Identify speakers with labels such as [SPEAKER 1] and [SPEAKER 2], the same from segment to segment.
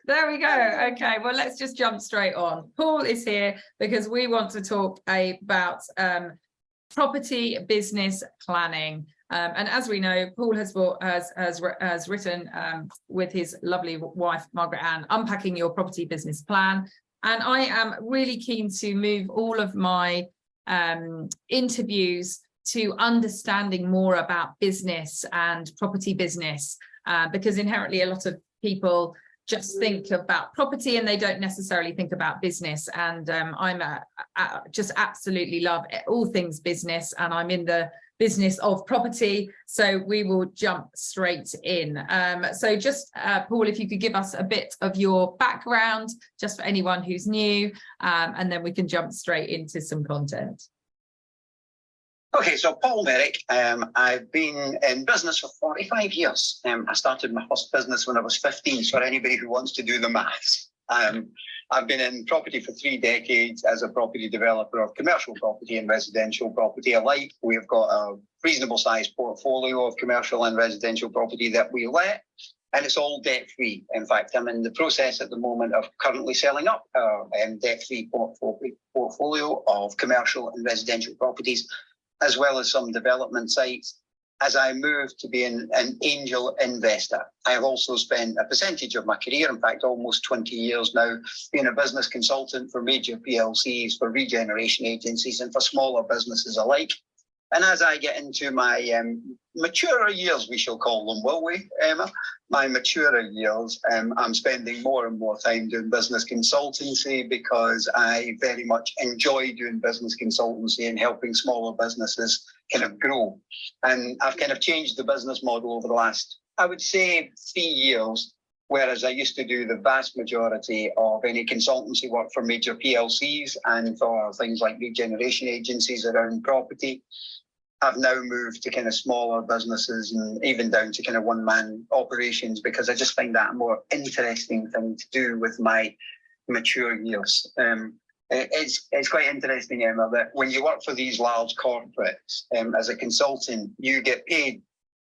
[SPEAKER 1] There we go. Okay, well, let's just jump straight on. Paul is here because we want to talk about property business planning. And as we know, Paul has written with his lovely wife, Margaret Ann, Unpacking Your Property Business Plan. And I am really keen to move all of my interviews to understanding more about business and property business, because inherently a lot of people just think about property and they don't necessarily think about business. And I just absolutely love all things business, and I'm in the business of property, so we will jump straight in. So just Paul, if you could give us a bit of your background just for anyone who's new, and then we can jump straight into some content.
[SPEAKER 2] Okay, so Paul Merrick, I've been in business for 45 years. I started my first business when I was 15, so for anybody who wants to do the maths. I've been in property for 3 decades as a property developer of commercial property and residential property alike. We've got a reasonable sized portfolio of commercial and residential property that we let, and it's all debt-free. In fact, I'm in the process at the moment of currently selling up our debt-free portfolio of commercial and residential properties, as well as some development sites, as I move to being an angel investor. I have also spent a percentage of my career, in fact, almost 20 years now, being a business consultant for major PLCs, for regeneration agencies, and for smaller businesses alike. And as I get into my maturer years, we shall call them, will we, Emma? My maturer years, I'm spending more and more time doing business consultancy because I very much enjoy doing business consultancy and helping smaller businesses kind of grow. And I've kind of changed the business model over the last, I would say, 3 years, whereas I used to do the vast majority of any consultancy work for major PLCs and for things like regeneration agencies around property. I've now moved to kind of smaller businesses and even down to kind of one-man operations, because I just find that a more interesting thing to do with my mature years. It's quite interesting, Emma, that when you work for these large corporates, as a consultant, you get paid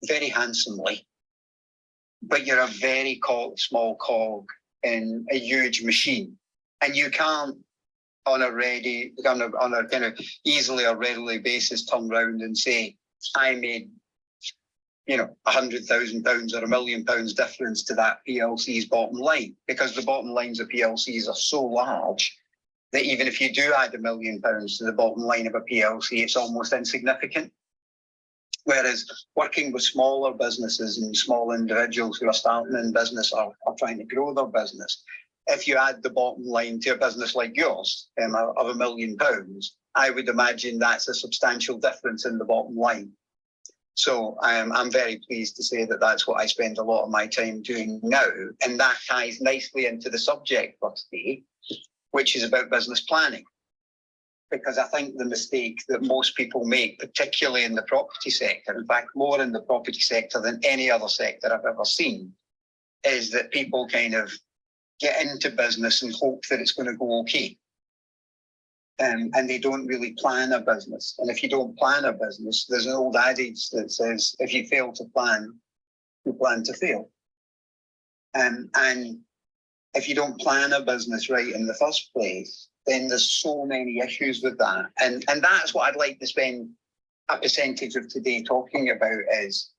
[SPEAKER 2] very handsomely, but you're a very small cog in a huge machine, and you can't on a kind of easily or readily basis turn around and say, I made, £100,000 or £1 million difference to that PLC's bottom line, because the bottom lines of PLCs are so large that even if you do add £1 million to the bottom line of a PLC, it's almost insignificant. Whereas working with smaller businesses and small individuals who are starting in business or trying to grow their business, if you add the bottom line to a business like yours of £1 million, I would imagine that's a substantial difference in the bottom line. So I'm very pleased to say that that's what I spend a lot of my time doing now. And that ties nicely into the subject for today, which is about business planning. Because I think the mistake that most people make, particularly in the property sector, in fact, more in the property sector than any other sector I've ever seen, is that people kind of get into business and hope that it's going to go okay. And they don't really plan a business. And if you don't plan a business, there's an old adage that says, if you fail to plan, you plan to fail. And if you don't plan a business right in the first place, then there's so many issues with that. And that's what I'd like to spend a percentage of today talking about is,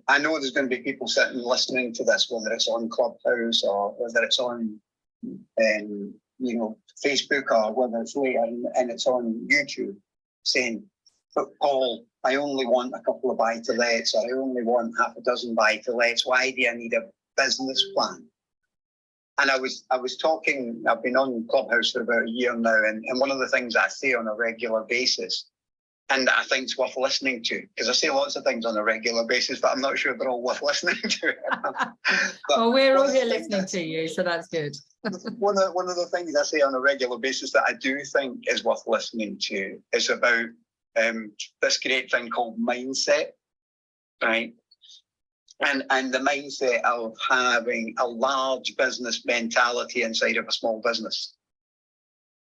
[SPEAKER 2] I know there's going to be people sitting listening to this, whether it's on Clubhouse or whether it's on, Facebook or whether it's later and it's on YouTube, saying, but Paul, I only want a couple of buy-to-lets, or I only want half a dozen buy-to-lets. Why do I need a business plan? And I was talking, I've been on Clubhouse for about a year now, and one of the things I say on a regular basis, and I think it's worth listening to, because I say lots of things on a regular basis, but I'm not sure they're all worth listening to.
[SPEAKER 1] Well, we're all here listening to you, so that's good.
[SPEAKER 2] one of the things I say on a regular basis that I do think is worth listening to is about this great thing called mindset, right? And the mindset of having a large business mentality inside of a small business.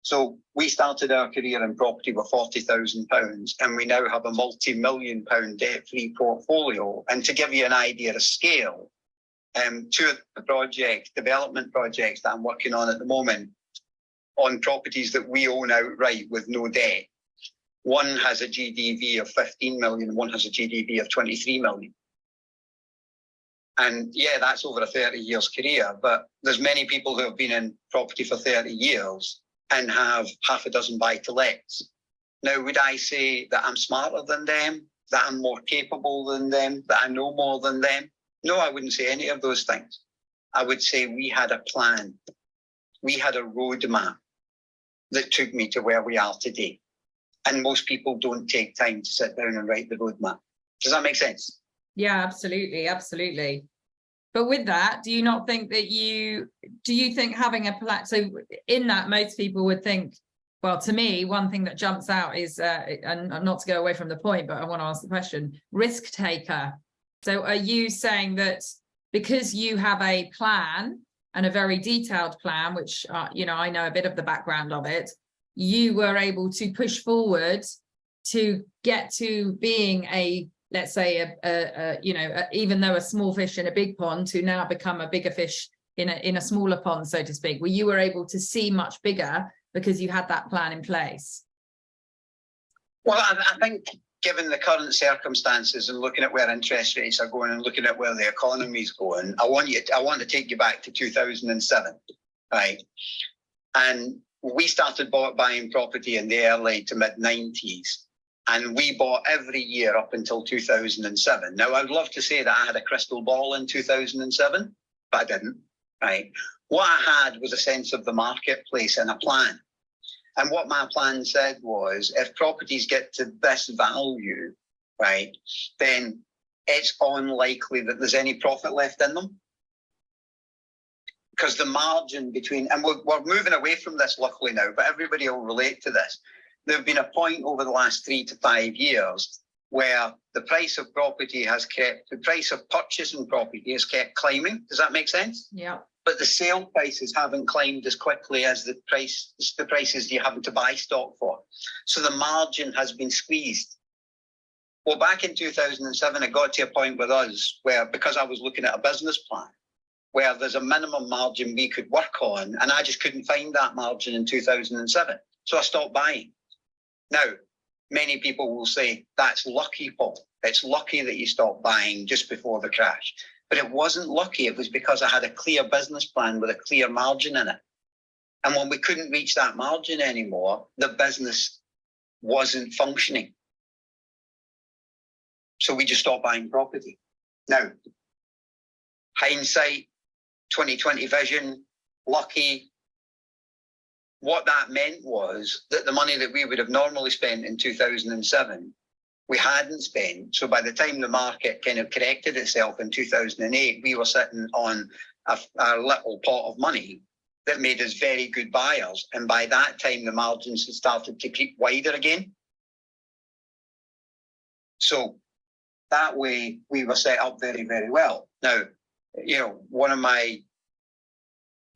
[SPEAKER 2] So we started our career in property with £40,000, and we now have a multi-million-pound debt-free portfolio. And to give you an idea of scale, two of the development projects that I'm working on at the moment, on properties that we own outright with no debt. One has a GDV of 15 million, one has a GDV of 23 million. And yeah, that's over a 30 years career, but there's many people who have been in property for 30 years and have half a dozen buy-to-lets. Now, would I say that I'm smarter than them, that I'm more capable than them, that I know more than them? No, I wouldn't say any of those things. I would say we had a plan. We had a roadmap that took me to where we are today. And most people don't take time to sit down and write the roadmap. Does that make sense?
[SPEAKER 1] Yeah, absolutely. Absolutely. But with that, do you not think that do you think having a plan, so in that most people would think, well, to me, one thing that jumps out is, and not to go away from the point, but I want to ask the question, risk taker. So are you saying that because you have a plan and a very detailed plan, which, I know a bit of the background of it, you were able to push forward to get to being let's say, even though a small fish in a big pond, to now become a bigger fish in a smaller pond, so to speak, where you were able to see much bigger because you had that plan in place?
[SPEAKER 2] Well, I think given the current circumstances and looking at where interest rates are going and looking at where the economy is going, I want to take you back to 2007, right? And we started buying property in the early to mid-90s. And we bought every year up until 2007. Now, I'd love to say that I had a crystal ball in 2007, but I didn't, right? What I had was a sense of the marketplace and a plan. And what my plan said was, if properties get to this value, right, then it's unlikely that there's any profit left in them. Because the margin between, and we're moving away from this luckily now, but everybody will relate to this. There's been a point over the last 3 to 5 years where the price of property the price of purchasing property has kept climbing. Does that make sense?
[SPEAKER 1] Yeah.
[SPEAKER 2] But the sale prices haven't climbed as quickly as the prices you're having to buy stock for. So the margin has been squeezed. Well, back in 2007, it got to a point with us where, because I was looking at a business plan, where there's a minimum margin we could work on, and I just couldn't find that margin in 2007. So I stopped buying. Now, many people will say, that's lucky, Paul. It's lucky that you stopped buying just before the crash. But it wasn't lucky. It was because I had a clear business plan with a clear margin in it. And when we couldn't reach that margin anymore, the business wasn't functioning. So we just stopped buying property. Now, hindsight, 2020 vision, lucky. What that meant was that the money that we would have normally spent in 2007, we hadn't spent. So by the time the market kind of corrected itself in 2008, we were sitting on a little pot of money that made us very good buyers. And by that time, the margins had started to creep wider again. So that way, we were set up very, very well. Now, one of my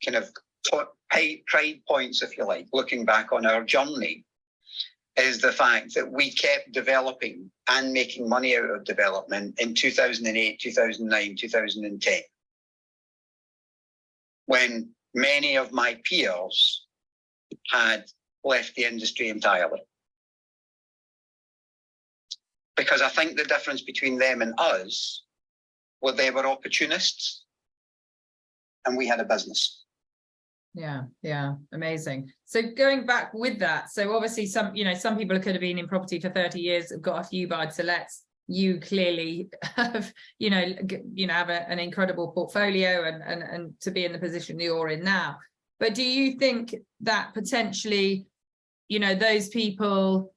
[SPEAKER 2] kind of pride points, if you like, looking back on our journey, is the fact that we kept developing and making money out of development in 2008, 2009, 2010, when many of my peers had left the industry entirely. Because I think the difference between them and us was they were opportunists and we had a business.
[SPEAKER 1] Yeah, amazing. So going back with that, so obviously some people could have been in property for 30 years, have got a few buy-to-lets. You clearly have, have an incredible portfolio and to be in the position you're in now. But do you think that potentially, those people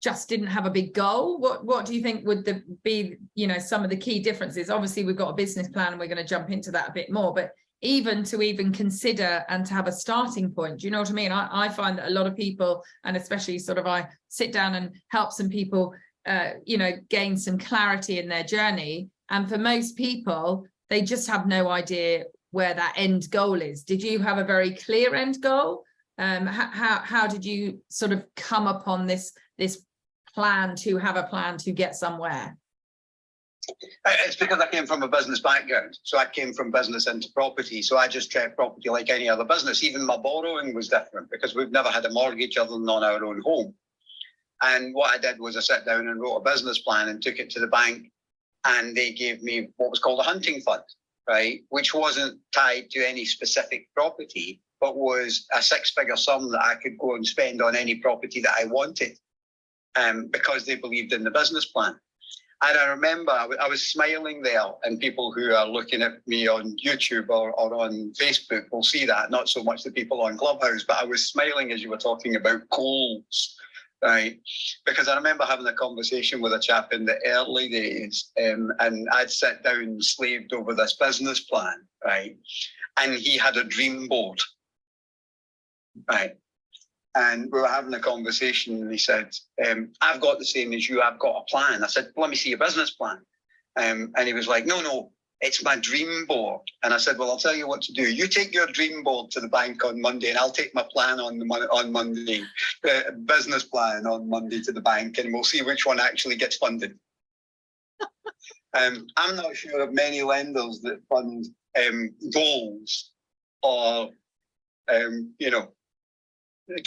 [SPEAKER 1] just didn't have a big goal? What do you think would be some of the key differences? Obviously, we've got a business plan and we're going to jump into that a bit more, but even consider and to have a starting point, do you know what I mean? I find that a lot of people, and especially I sit down and help some people, gain some clarity in their journey. And for most people, they just have no idea where that end goal is. Did you have a very clear end goal? How did you sort of come upon this plan to have a plan to get somewhere?
[SPEAKER 2] It's because I came from a business background. So I came from business into property. So I just treat property like any other business. Even my borrowing was different because we've never had a mortgage other than on our own home. And what I did was I sat down and wrote a business plan and took it to the bank, and they gave me what was called a hunting fund, right? Which wasn't tied to any specific property, but was a six-figure sum that I could go and spend on any property that I wanted, because they believed in the business plan. And I remember I was smiling there, and people who are looking at me on YouTube or on Facebook will see that, not so much the people on Clubhouse, but I was smiling as you were talking about goals, right? Because I remember having a conversation with a chap in the early days, and I'd sat down and slaved over this business plan, right? And he had a dream board, right? And we were having a conversation, and he said, I've got the same as you, I've got a plan. I said, well, let me see your business plan. And he was like, no, it's my dream board. And I said, well, I'll tell you what to do. You take your dream board to the bank on Monday, and I'll take my plan on Monday, business plan on Monday to the bank, and we'll see which one actually gets funded. I'm not sure of many lenders that fund goals or,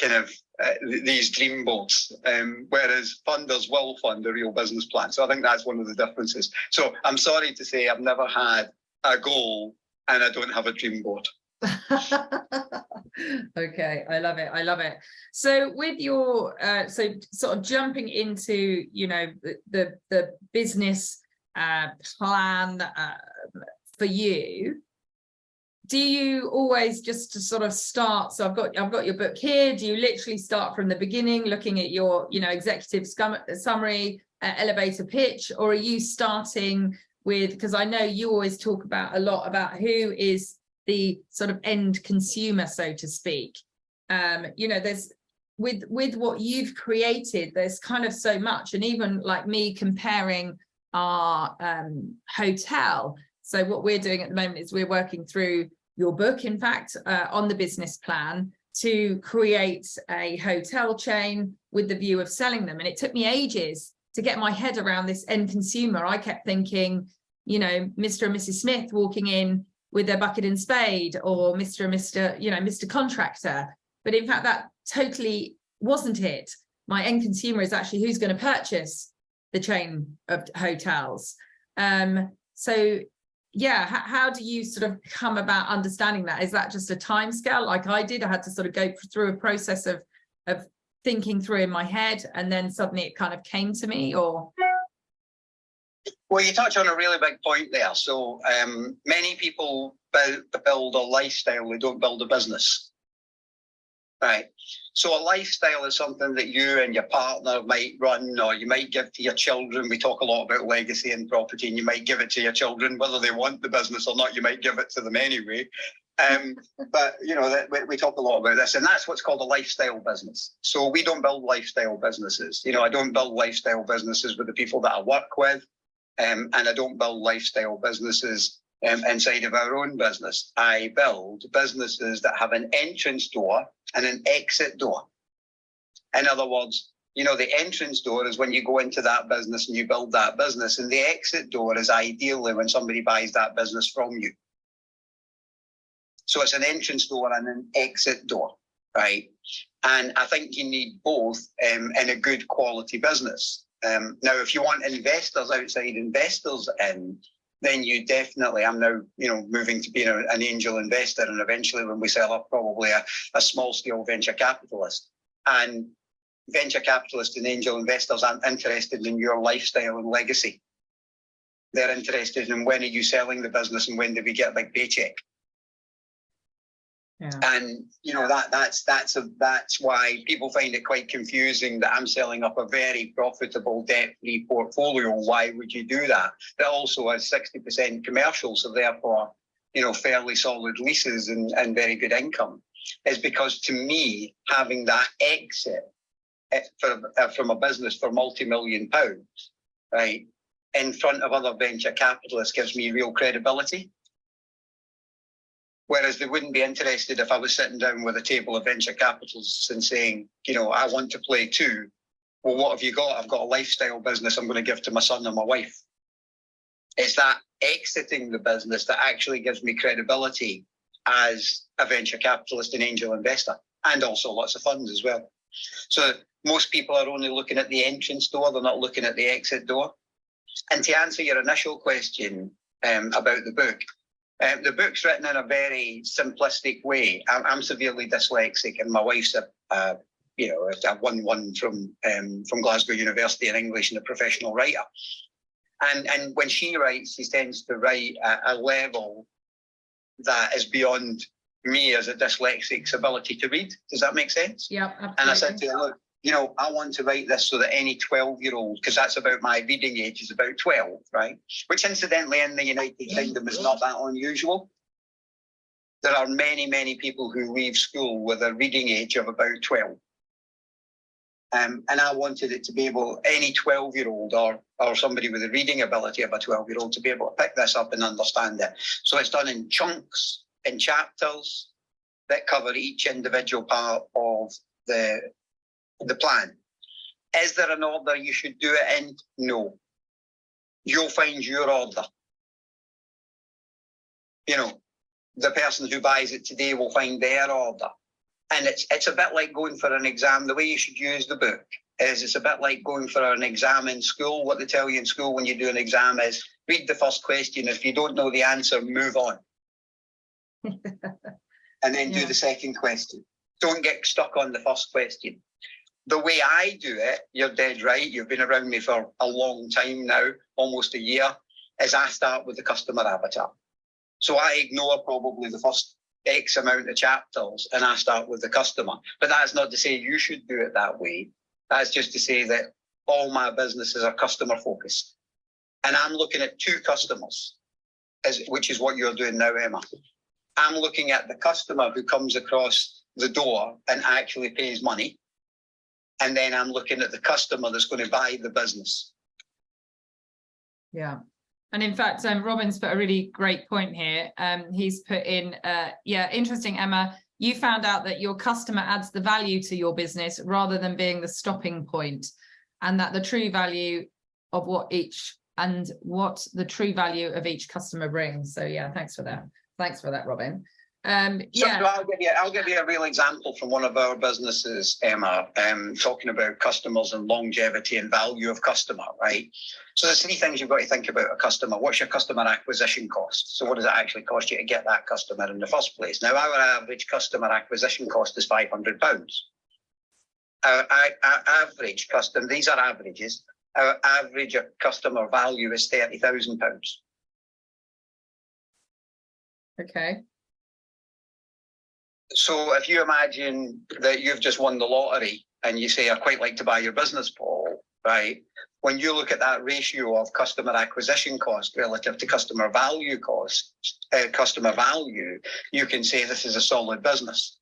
[SPEAKER 2] kind of these dream boards, whereas funders will fund a real business plan. So I think that's one of the differences. So I'm sorry to say I've never had a goal and I don't have a dream board.
[SPEAKER 1] Okay, I love it. So with your so sort of jumping into the business plan for you, do you always just to sort of start? So I've got your book here. Do you literally start from the beginning, looking at your executive summary, elevator pitch, or are you starting with, because I know you always talk about a lot about who is the sort of end consumer, so to speak. There's with what you've created, there's kind of so much, and even like me comparing our hotel. So what we're doing at the moment is we're working through your book, in fact, on the business plan to create a hotel chain with the view of selling them. And it took me ages to get my head around this end consumer. I kept thinking, Mr. and Mrs. Smith walking in with their bucket and spade, or Mr. Contractor. But in fact, that totally wasn't it. My end consumer is actually who's going to purchase the chain of hotels. So yeah, how do you sort of come about understanding that? Is that just a time scale like I did? I had to sort of go through a process of thinking through in my head, and then suddenly it kind of came to me, or?
[SPEAKER 2] Well, you touch on a really big point there. So many people build a lifestyle, they don't build a business. Right. So a lifestyle is something that you and your partner might run, or you might give to your children. We talk a lot about legacy and property, and you might give it to your children, whether they want the business or not, you might give it to them anyway. But, we talk a lot about this, and that's what's called a lifestyle business. So we don't build lifestyle businesses. I don't build lifestyle businesses with the people that I work with, and I don't build lifestyle businesses inside of our own business. I build businesses that have an entrance door and an exit door. In other words, the entrance door is when you go into that business and you build that business, and the exit door is ideally when somebody buys that business from you. So it's an entrance door and an exit door, right? And I think you need both in a good quality business. Now, if you want investors, outside investors in, then you definitely, I'm now, moving to being an angel investor, and eventually when we sell up, probably a small scale venture capitalist. And venture capitalists and angel investors aren't interested in your lifestyle and legacy. They're interested in when are you selling the business and when do we get a big paycheck. Yeah. And that's why people find it quite confusing that I'm selling up a very profitable debt-free portfolio. Why would you do that? That also has 60% commercial, so therefore, fairly solid leases and very good income. Is because to me, having that exit from a business for multi-million pounds, right, in front of other venture capitalists gives me real credibility. Whereas they wouldn't be interested if I was sitting down with a table of venture capitalists and saying, I want to play too. Well, what have you got? I've got a lifestyle business I'm going to give to my son and my wife. It's that exiting the business that actually gives me credibility as a venture capitalist and angel investor, and also lots of funds as well. So most people are only looking at the entrance door, they're not looking at the exit door. And to answer your initial question about the book's written in a very simplistic way. I'm severely dyslexic, and my wife's a 1-1 from Glasgow University in English and a professional writer. And when she writes, she tends to write at a level that is beyond me as a dyslexic's ability to read. Does that make sense?
[SPEAKER 1] Yeah, absolutely.
[SPEAKER 2] And I said to her, look, I want to write this so that any 12-year-old, because that's about my reading age, is about 12, right? Which incidentally in the United Kingdom is not that unusual. There are many, many people who leave school with a reading age of about 12. And I wanted it to be able, any 12-year-old or somebody with the reading ability of a 12-year-old to be able to pick this up and understand it. So it's done in chunks, in chapters that cover each individual part of the plan. Is there an order you should do it in? No. You'll find your order. The person who buys it today will find their order. And it's a bit like going for an exam. The way you should use the book is it's a bit like going for an exam in school. What they tell you in school when you do an exam is read the first question. If you don't know the answer, move on. And then do the second question. Don't get stuck on the first question. The way I do it, you're dead right, you've been around me for a long time now, almost a year, is I start with the customer avatar. So I ignore probably the first X amount of chapters and I start with the customer. But that's not to say you should do it that way. That's just to say that all my businesses are customer focused. And I'm looking at two customers, which is what you're doing now, Emma. I'm looking at the customer who comes across the door and actually pays money. And then I'm looking at the customer that's going to buy the business.
[SPEAKER 1] Yeah. And in fact, Robin's put a really great point here. He's put in, interesting, Emma. You found out that your customer adds the value to your business rather than being the stopping point, and that the true value of what the true value of each customer brings. So yeah, thanks for that. Thanks for that, Robin.
[SPEAKER 2] So I'll give you a real example from one of our businesses, Emma, talking about customers and longevity and value of customer, right? So there's three things you've got to think about a customer. What's your customer acquisition cost? So what does it actually cost you to get that customer in the first place? Now, our average customer acquisition cost is £500. Our average customer, these are averages, our average customer value is £30,000.
[SPEAKER 1] Okay.
[SPEAKER 2] So if you imagine that you've just won the lottery and you say, I'd quite like to buy your business, Paul, right? When you look at that ratio of customer acquisition cost relative to customer value, you can say this is a solid business.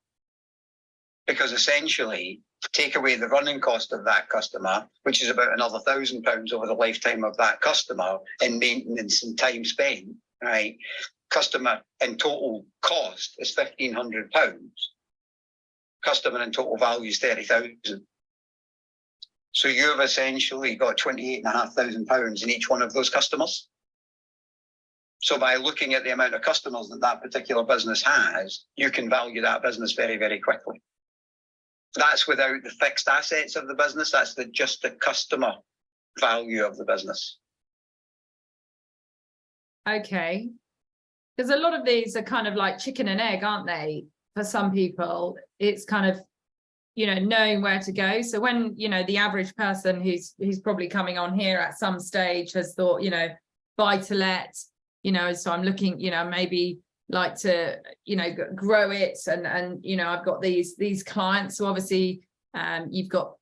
[SPEAKER 2] Because essentially, take away the running cost of that customer, which is about another £1,000 over the lifetime of that customer in maintenance and time spent, right? Customer in total cost is £1,500. Customer in total value is £30,000. So you've essentially got £28,500 in each one of those customers. So by looking at the amount of customers that particular business has, you can value that business very, very quickly. That's without the fixed assets of the business. That's just the customer value of the business.
[SPEAKER 1] Okay. Because a lot of these are kind of like chicken and egg, aren't they? For some people, it's kind of, knowing where to go. So when, the average person who's probably coming on here at some stage has thought, buy to let, so I'm looking, maybe like to, grow it. And I've got these clients. So obviously you've got,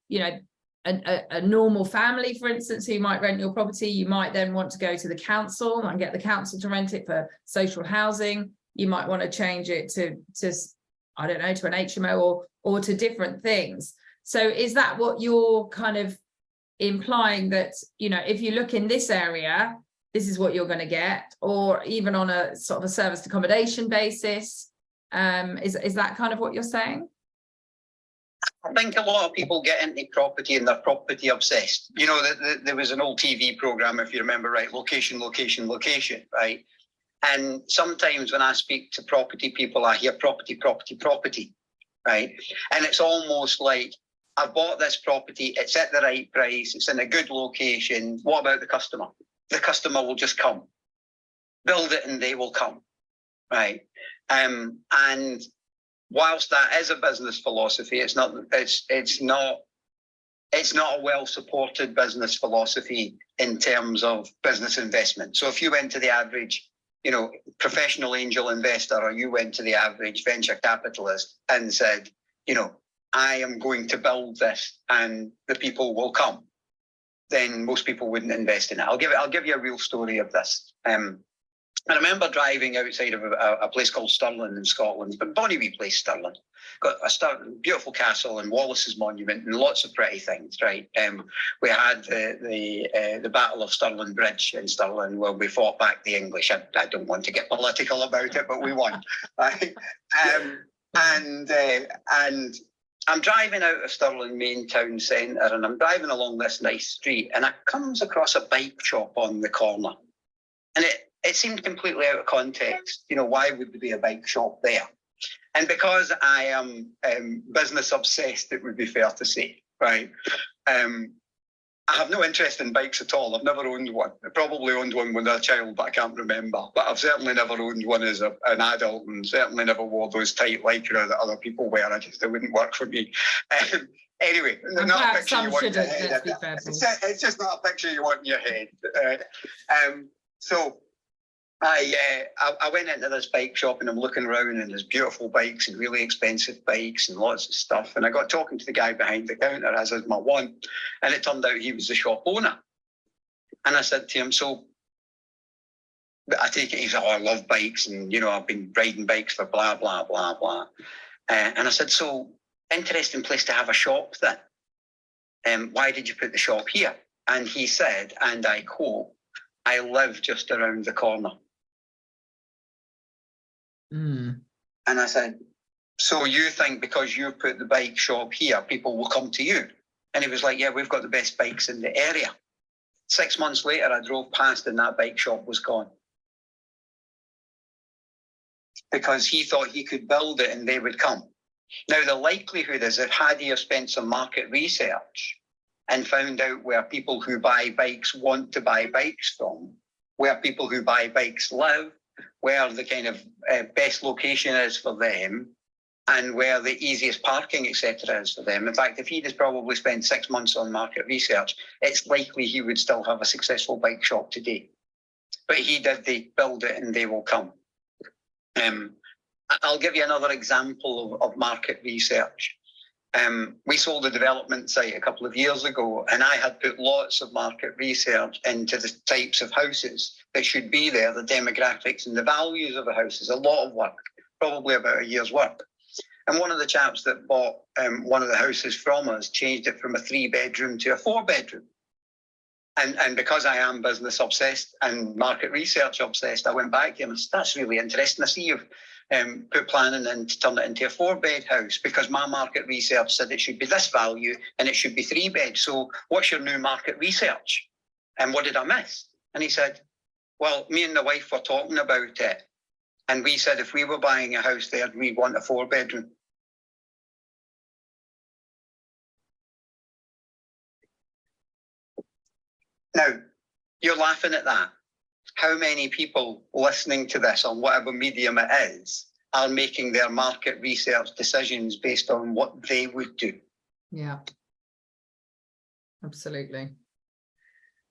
[SPEAKER 1] a normal family, for instance, who might rent your property. You might then want to go to the council and get the council to rent it for social housing. You might want to change it to I don't know, to an HMO or to different things. So is that what you're kind of implying, that, if you look in this area, this is what you're going to get, or even on a sort of a serviced accommodation basis? Is that kind of what you're saying?
[SPEAKER 2] I think a lot of people get into property and they're property obsessed. You know, there was an old TV program, if you remember right, location, location, location, right? And sometimes when I speak to property people, I hear property, property, property, right? And it's almost like, I've bought this property, it's at the right price, it's in a good location. What about the customer? The customer will just come. Build it and they will come, right? And whilst that is a business philosophy, it's not a well-supported business philosophy in terms of business investment. So if you went to the average, you know, professional angel investor, or you went to the average venture capitalist and said, you know, I am going to build this and the people will come, then most people wouldn't invest in it. I'll give you a real story of this. I remember driving outside of a place called Stirling in Scotland, but bonny wee place, Stirling. Got a beautiful castle and Wallace's monument and lots of pretty things, right? We had the Battle of Stirling Bridge in Stirling where we fought back the English. I don't want to get political about it, but we won. Right? And I'm driving out of Stirling main town centre, and I'm driving along this nice street, and I comes across a bike shop on the corner, and it seemed completely out of context. You know, why would there be a bike shop there? And because I am business obsessed, it would be fair to say, right? I have no interest in bikes at all. I've never owned one. I probably owned one when I was a child, but I can't remember. But I've certainly never owned one as an adult, and certainly never wore those tight lycra that other people wear. It wouldn't work for me. Anyway, not a picture you want in your head. It's just not a picture you want in your head. So I went into this bike shop and I'm looking around and there's beautiful bikes and really expensive bikes and lots of stuff. And I got talking to the guy behind the counter, as is my one, and it turned out he was the shop owner. And I said to him, so I take it, he's like, oh, I love bikes and, you know, I've been riding bikes for blah, blah, blah, blah. And I said, so interesting place to have a shop then. Why did you put the shop here? And he said, and I quote, I live just around the corner. And I said, so you think because you put the bike shop here, people will come to you? And he was like, yeah, we've got the best bikes in the area. 6 months later, I drove past and that bike shop was gone. Because he thought he could build it and they would come. Now, the likelihood is that had he have spent some market research and found out where people who buy bikes want to buy bikes from, where people who buy bikes live, where the kind of best location is for them, and where the easiest parking, etc., is for them. In fact, if he'd have probably spent 6 months on market research, it's likely he would still have a successful bike shop today. But he did, they build it and they will come. I'll give you another example of market research. We sold a development site a couple of years ago, and I had put lots of market research into the types of houses that should be there, the demographics and the values of the houses. A lot of work, probably about a year's work. And one of the chaps that bought one of the houses from us changed it from a 3-bedroom to a 4-bedroom. And because I am business obsessed and market research obsessed, I went back to him and said, that's really interesting. I see you've put planning in to turn it into a 4-bed house, because my market research said it should be this value and it should be 3 beds. So what's your new market research? And what did I miss? And he said, well, me and the wife were talking about it. And we said if we were buying a house there, we'd want a 4-bedroom. Now, you're laughing at that. How many people listening to this on whatever medium it is are making their market research decisions based on what they would do?
[SPEAKER 1] Yeah, absolutely.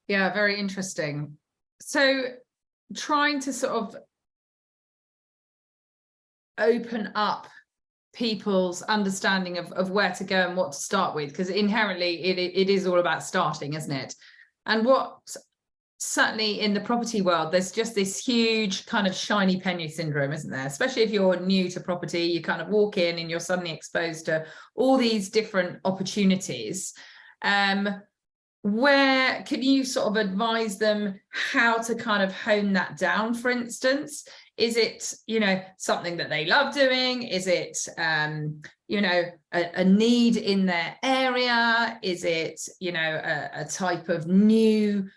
[SPEAKER 1] Yeah, very interesting. So trying to sort of open up people's understanding of where to go and what to start with, because inherently it is all about starting, isn't it? And what certainly in the property world, there's just this huge kind of shiny penny syndrome, isn't there? Especially if you're new to property, you kind of walk in and you're suddenly exposed to all these different opportunities. where can you sort of advise them how to kind of hone that down? For instance, is it, you know, something that they love doing? Is it, you know, a need in their area? Is it, you know, a type of new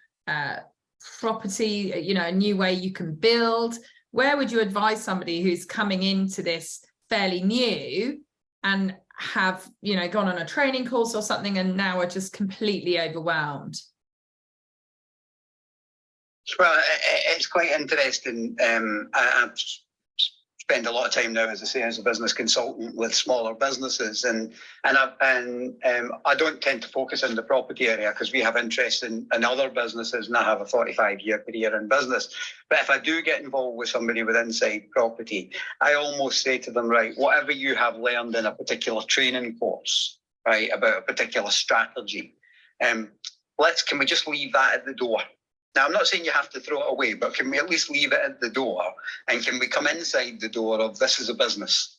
[SPEAKER 1] property, you know, a new way you can build? Where would you advise somebody who's coming into this fairly new and have, you know, gone on a training course or something and now are just completely overwhelmed?
[SPEAKER 2] Well, it's quite interesting. I've spent a lot of time now, as I say, as a business consultant with smaller businesses, and I don't tend to focus on the property area because we have interest in other businesses, and I have a 45-year career in business. But if I do get involved with somebody with inside property, I almost say to them, right, whatever you have learned in a particular training course, right, about a particular strategy, can we just leave that at the door? Now, I'm not saying you have to throw it away, but can we at least leave it at the door? And can we come inside the door of this is a business?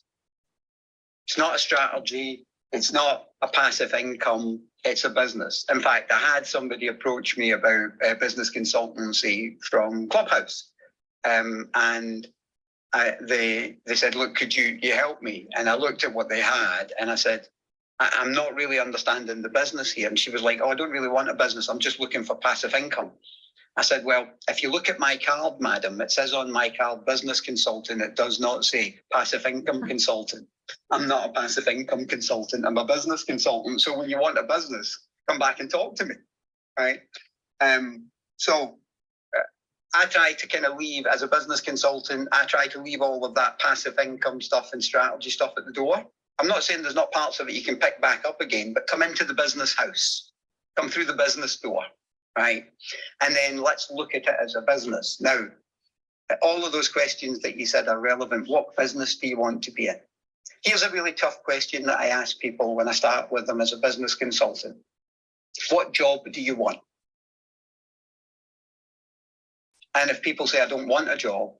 [SPEAKER 2] It's not a strategy. It's not a passive income. It's a business. In fact, I had somebody approach me about business consultancy from Clubhouse. And they said, look, could you help me? And I looked at what they had and I said, I'm not really understanding the business here. And she was like, oh, I don't really want a business. I'm just looking for passive income. I said, well, if you look at my card, madam, it says on my card, business consultant. It does not say passive income consultant. I'm not a passive income consultant. I'm a business consultant. So when you want a business, come back and talk to me, right? So I try to kind of leave, as a business consultant, I try to leave all of that passive income stuff and strategy stuff at the door. I'm not saying there's not parts of it you can pick back up again, but come into the business house, come through the business door. Right. And then let's look at it as a business. Now, all of those questions that you said are relevant. What business do you want to be in? Here's a really tough question that I ask people when I start with them as a business consultant. What job do you want? And if people say, I don't want a job,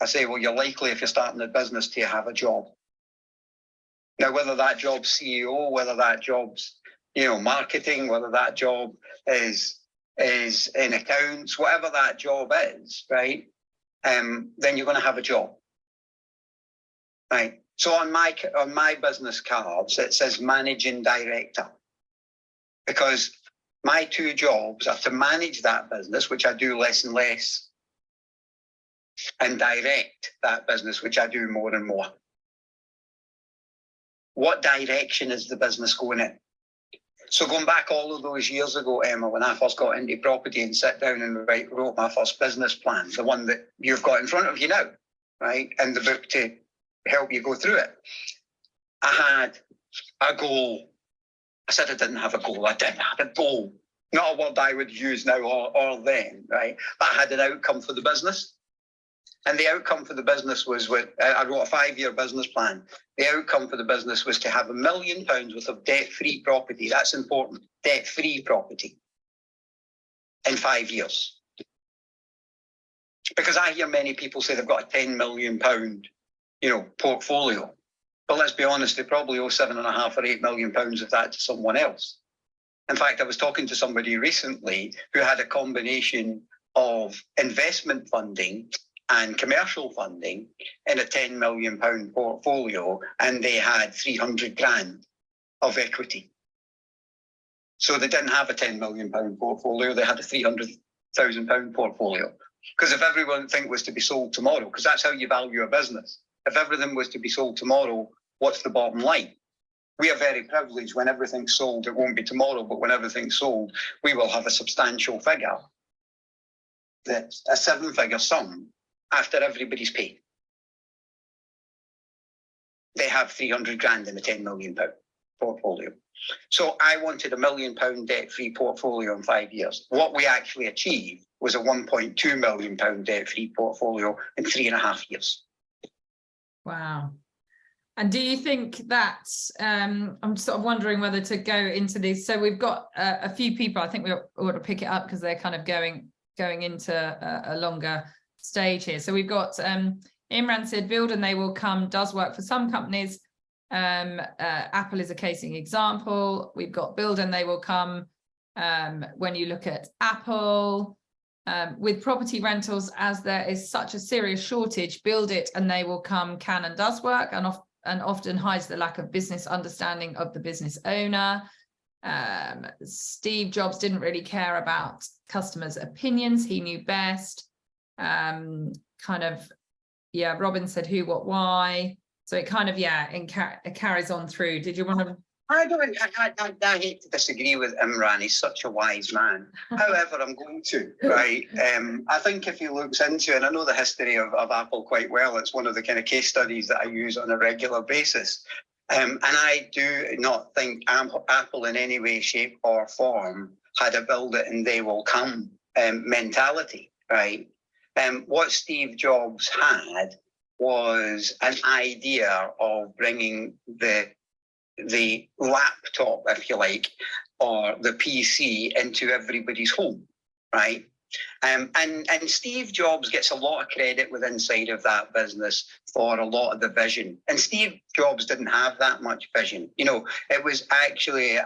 [SPEAKER 2] I say, well, you're likely, if you're starting a business, to have a job. Now, whether that job's CEO, whether that job's, you know, marketing, whether that job is in accounts, whatever that job is, right, then you're going to have a job, right? So on my business cards, it says managing director, because my two jobs are to manage that business, which I do less and less, and direct that business, which I do more and more. What direction is the business going in? So going back all of those years ago, Emma, when I first got into property and sat down and wrote my first business plan, the one that you've got in front of you now, right, and the book to help you go through it, I had a goal. I said I didn't have a goal. I didn't have a goal. Not a word I would use now or then, right? But I had an outcome for the business. And the outcome for the business was, I wrote a 5-year business plan. The outcome for the business was to have £1 million worth of debt-free property. That's important. Debt-free property in 5 years. Because I hear many people say they've got a £10 million, you know, portfolio. But let's be honest, they probably owe £7.5 or £8 million of that to someone else. In fact, I was talking to somebody recently who had a combination of investment funding and commercial funding in a £10 million portfolio, and they had 300 grand of equity. So they didn't have a £10 million portfolio, they had a £300,000 portfolio. Because if everything was to be sold tomorrow, because that's how you value a business, if everything was to be sold tomorrow, what's the bottom line? We are very privileged. When everything's sold, it won't be tomorrow, but when everything's sold, we will have a substantial figure. That's a 7-figure sum after everybody's paid. They have 300 grand in a £10 million portfolio. So I wanted a £1 million debt-free portfolio in 5 years. What we actually achieved was a £1.2 million debt-free portfolio in 3.5 years. Wow.
[SPEAKER 1] And do you think that, I'm sort of wondering whether to go into this. So we've got a few people, I think we ought to pick it up because they're kind of going into a longer stage here. So we've got Imran said, build and they will come does work for some companies. Apple is a casing example. We've got build and they will come. When you look at Apple, with property rentals, as there is such a serious shortage, build it and they will come can and does work, and often hides the lack of business understanding of the business owner. Steve Jobs didn't really care about customers' opinions. He knew best. Robin said who, what, why. So it kind of, it carries on through. Did you want to?
[SPEAKER 2] I hate to disagree with Imran. He's such a wise man. However, I'm going to, right? I think if he looks into, and I know the history of Apple quite well, it's one of the kind of case studies that I use on a regular basis. And I do not think Apple in any way, shape or form had a build it and they will come mentality, right? What Steve Jobs had was an idea of bringing the laptop, if you like, or the PC into everybody's home, right? And Steve Jobs gets a lot of credit with inside of that business for a lot of the vision. And Steve Jobs didn't have that much vision. You know, it was actually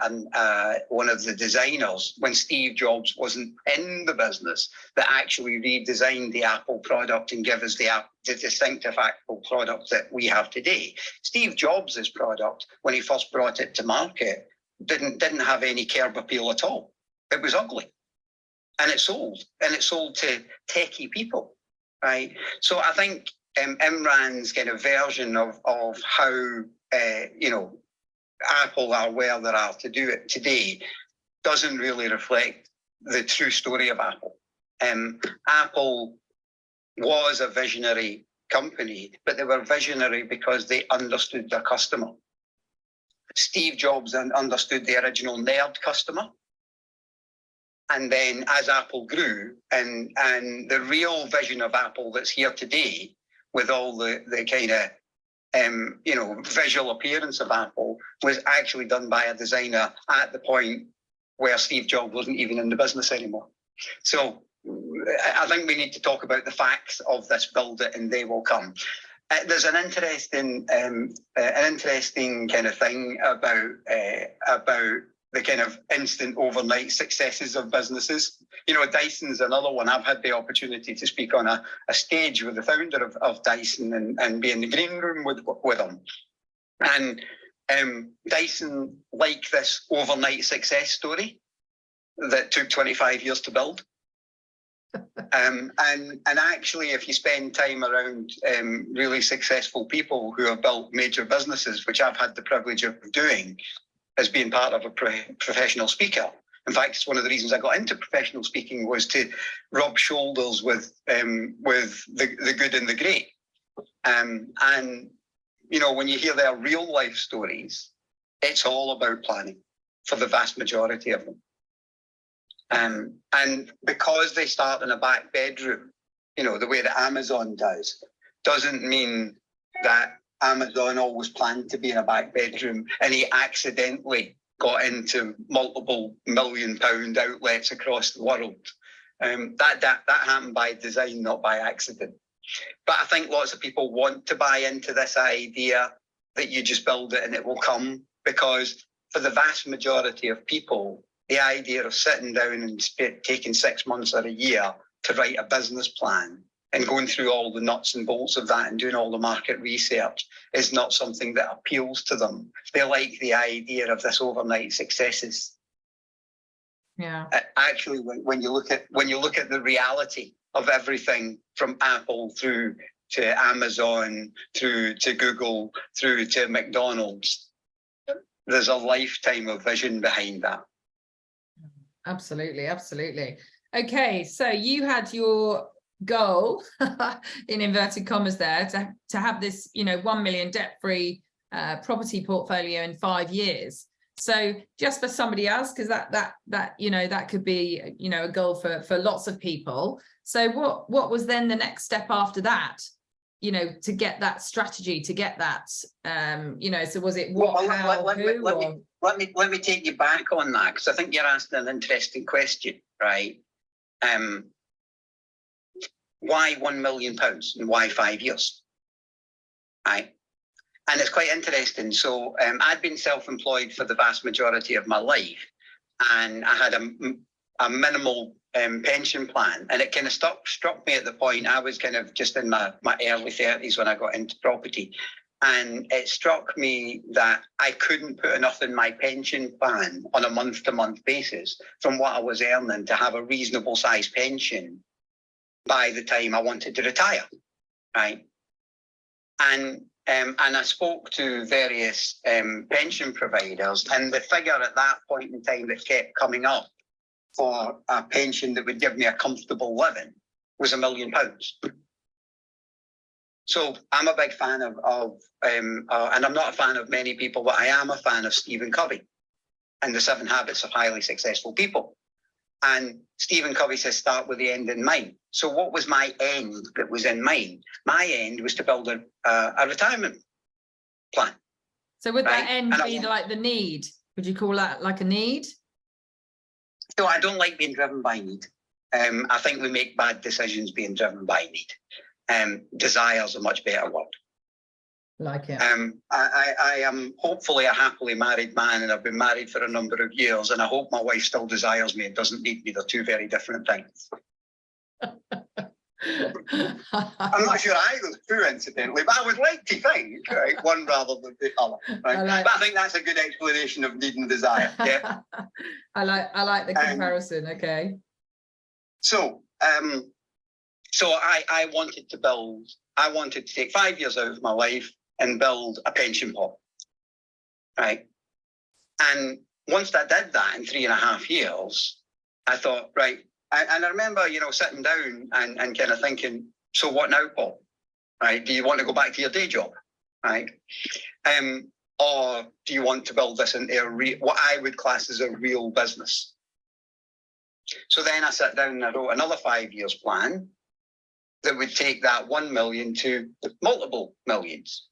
[SPEAKER 2] one of the designers when Steve Jobs wasn't in the business that actually redesigned the Apple product and gave us the distinctive Apple product that we have today. Steve Jobs' product, when he first brought it to market, didn't have any curb appeal at all. It was ugly. And it sold to techie people, right? So I think Imran's kind of version of how, Apple are where they are to do it today doesn't really reflect the true story of Apple. Apple was a visionary company, but they were visionary because they understood their customer. Steve Jobs understood the original nerd customer. And then as Apple grew, and the real vision of Apple that's here today, with all the kind of, visual appearance of Apple, was actually done by a designer at the point where Steve Jobs wasn't even in the business anymore. So I think we need to talk about the facts of this build it and they will come. There's an interesting kind of thing about the kind of instant overnight successes of businesses. You know, Dyson's another one. I've had the opportunity to speak on a stage with the founder of Dyson and be in the green room with him. And Dyson, like this overnight success story that took 25 years to build. And actually, if you spend time around really successful people who have built major businesses, which I've had the privilege of doing, as being part of a professional speaker. In fact, it's one of the reasons I got into professional speaking was to rub shoulders with the good and the great. And, when you hear their real life stories, it's all about planning for the vast majority of them. And because they start in a back bedroom, the way that Amazon doesn't mean that Amazon always planned to be in a back bedroom and he accidentally got into multiple £1 million outlets across the world. That happened by design, not by accident. But I think lots of people want to buy into this idea that you just build it and it will come, because for the vast majority of people, the idea of sitting down and taking 6 months or a year to write a business plan and going through all the nuts and bolts of that and doing all the market research is not something that appeals to them. They like the idea of this overnight successes.
[SPEAKER 1] Yeah.
[SPEAKER 2] Actually, when you look at the reality of everything from Apple through to Amazon, through to Google, through to McDonald's, there's a lifetime of vision behind that.
[SPEAKER 1] Absolutely, absolutely. Okay, so you had your goal in inverted commas there to have this 1 million debt-free property portfolio in 5 years. So just for somebody else, because that could be a goal for lots of people. So what was then the next step after that, to get that strategy, to get that so was it what, how, who?
[SPEAKER 2] Let me take you back on that, because I think you're asking an interesting question, right? Why £1 million and why 5 years? Right. And it's quite interesting. So I'd been self-employed for the vast majority of my life. and I had a minimal pension plan, and it kind of struck me at the point I was kind of just in my early 30s when I got into property, and it struck me that I couldn't put enough in my pension plan on a month-to-month basis from what I was earning to have a reasonable size pension by the time I wanted to retire, right? And I spoke to various pension providers, and the figure at that point in time that kept coming up for a pension that would give me a comfortable living was £1 million. So I'm a big fan of and I'm not a fan of many people, but I am a fan of Stephen Covey and the 7 Habits of Highly Successful People. And Stephen Covey says, start with the end in mind. So what was my end that was in mind? My end was to build a retirement plan.
[SPEAKER 1] So would that end be like the need? Would you call that like a need?
[SPEAKER 2] No, I don't like being driven by need. I think we make bad decisions being driven by need. Desire's a much better word.
[SPEAKER 1] Like it.
[SPEAKER 2] I am hopefully a happily married man, and I've been married for a number of years, and I hope my wife still desires me and doesn't need me. They're two very different things. I'm not sure either's true, incidentally, but I would like to think, right, one rather than the other. Right? But I think that's a good explanation of need and desire. Yeah.
[SPEAKER 1] I like the comparison. Okay.
[SPEAKER 2] So I wanted to take 5 years out of my life and build a pension pot, right? And once I did that in 3.5 years, I thought, right, and I remember, sitting down and kind of thinking, so what now, Paul? Right? Do you want to go back to your day job, right? Or do you want to build this into what I would class as a real business? So then I sat down and I wrote another 5 years plan that would take that 1 million to multiple millions.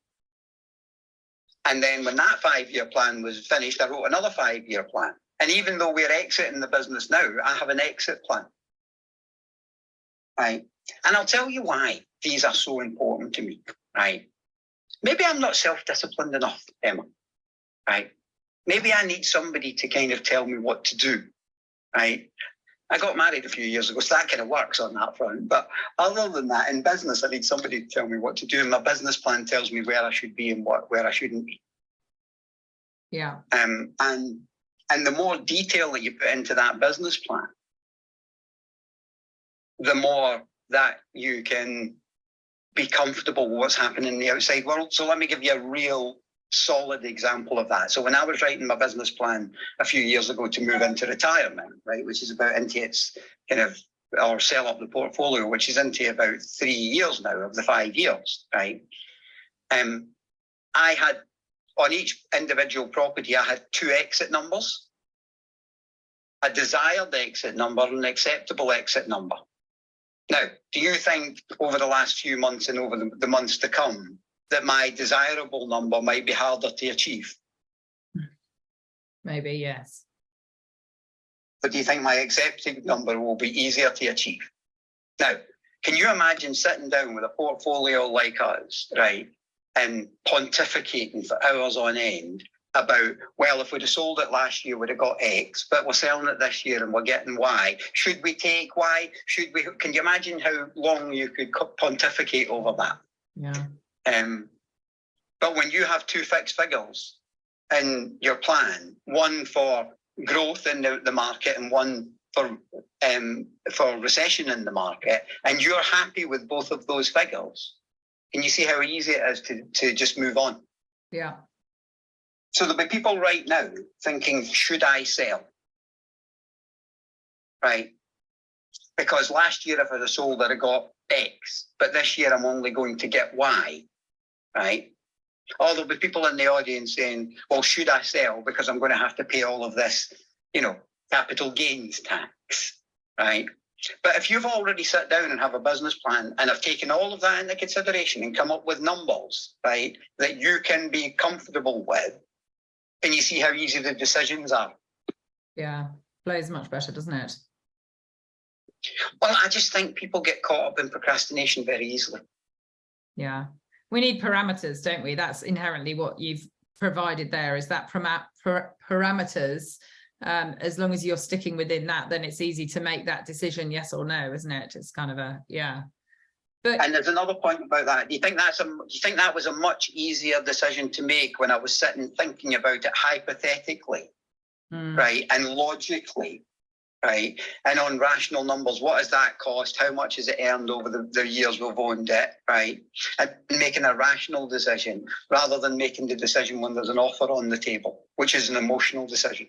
[SPEAKER 2] And then when that 5-year plan was finished, I wrote another 5-year plan. And even though we're exiting the business now, I have an exit plan. Right? And I'll tell you why these are so important to me, right? Maybe I'm not self-disciplined enough, Emma, right? Maybe I need somebody to kind of tell me what to do, right? I got married a few years ago, so that kind of works on that front. But other than that, in business, I need somebody to tell me what to do. And my business plan tells me where I should be and where I shouldn't be.
[SPEAKER 1] Yeah.
[SPEAKER 2] And the more detail that you put into that business plan, the more that you can be comfortable with what's happening in the outside world. So let me give you a real solid example of that. So when I was writing my business plan a few years ago to move into retirement, right, which is about into its kind of, or sell up the portfolio, which is into about 3 years now of the 5 years, right? I had, on each individual property, I had 2 exit numbers, a desired exit number and an acceptable exit number. Now, do you think over the last few months and over the months to come that my desirable number might be harder to achieve?
[SPEAKER 1] Maybe, yes.
[SPEAKER 2] But do you think my accepted number will be easier to achieve? Now, can you imagine sitting down with a portfolio like us, right, and pontificating for hours on end about, well, if we'd have sold it last year, we'd have got X, but we're selling it this year and we're getting Y. Should we take Y? Should we? Can you imagine how long you could pontificate over that?
[SPEAKER 1] Yeah.
[SPEAKER 2] But when you have 2 fixed figures in your plan, one for growth in the market and one for recession in the market, and you're happy with both of those figures, can you see how easy it is to just move on?
[SPEAKER 1] Yeah.
[SPEAKER 2] So there'll be people right now thinking, should I sell? Right? Because last year if I'd have sold, I'd have got X, but this year I'm only going to get Y. Right? Or there'll be people in the audience saying, well, should I sell because I'm going to have to pay all of this, capital gains tax, right? But if you've already sat down and have a business plan and have taken all of that into consideration and come up with numbers, right, that you can be comfortable with, can you see how easy the decisions are?
[SPEAKER 1] Yeah, flows much better, doesn't it?
[SPEAKER 2] Well, I just think people get caught up in procrastination very easily.
[SPEAKER 1] Yeah. We need parameters, don't we? That's inherently what you've provided there, is that parameters As long as you're sticking within that, then it's easy to make that decision, yes or no, isn't it? It's kind of a, yeah. But,
[SPEAKER 2] and there's another point about that. Do you think that was a much easier decision to make when I was sitting thinking about it hypothetically, right, and logically, right, and on rational numbers? What has that cost? How much has it earned over the years we've owned it, right? And making a rational decision rather than making the decision when there's an offer on the table, which is an emotional decision.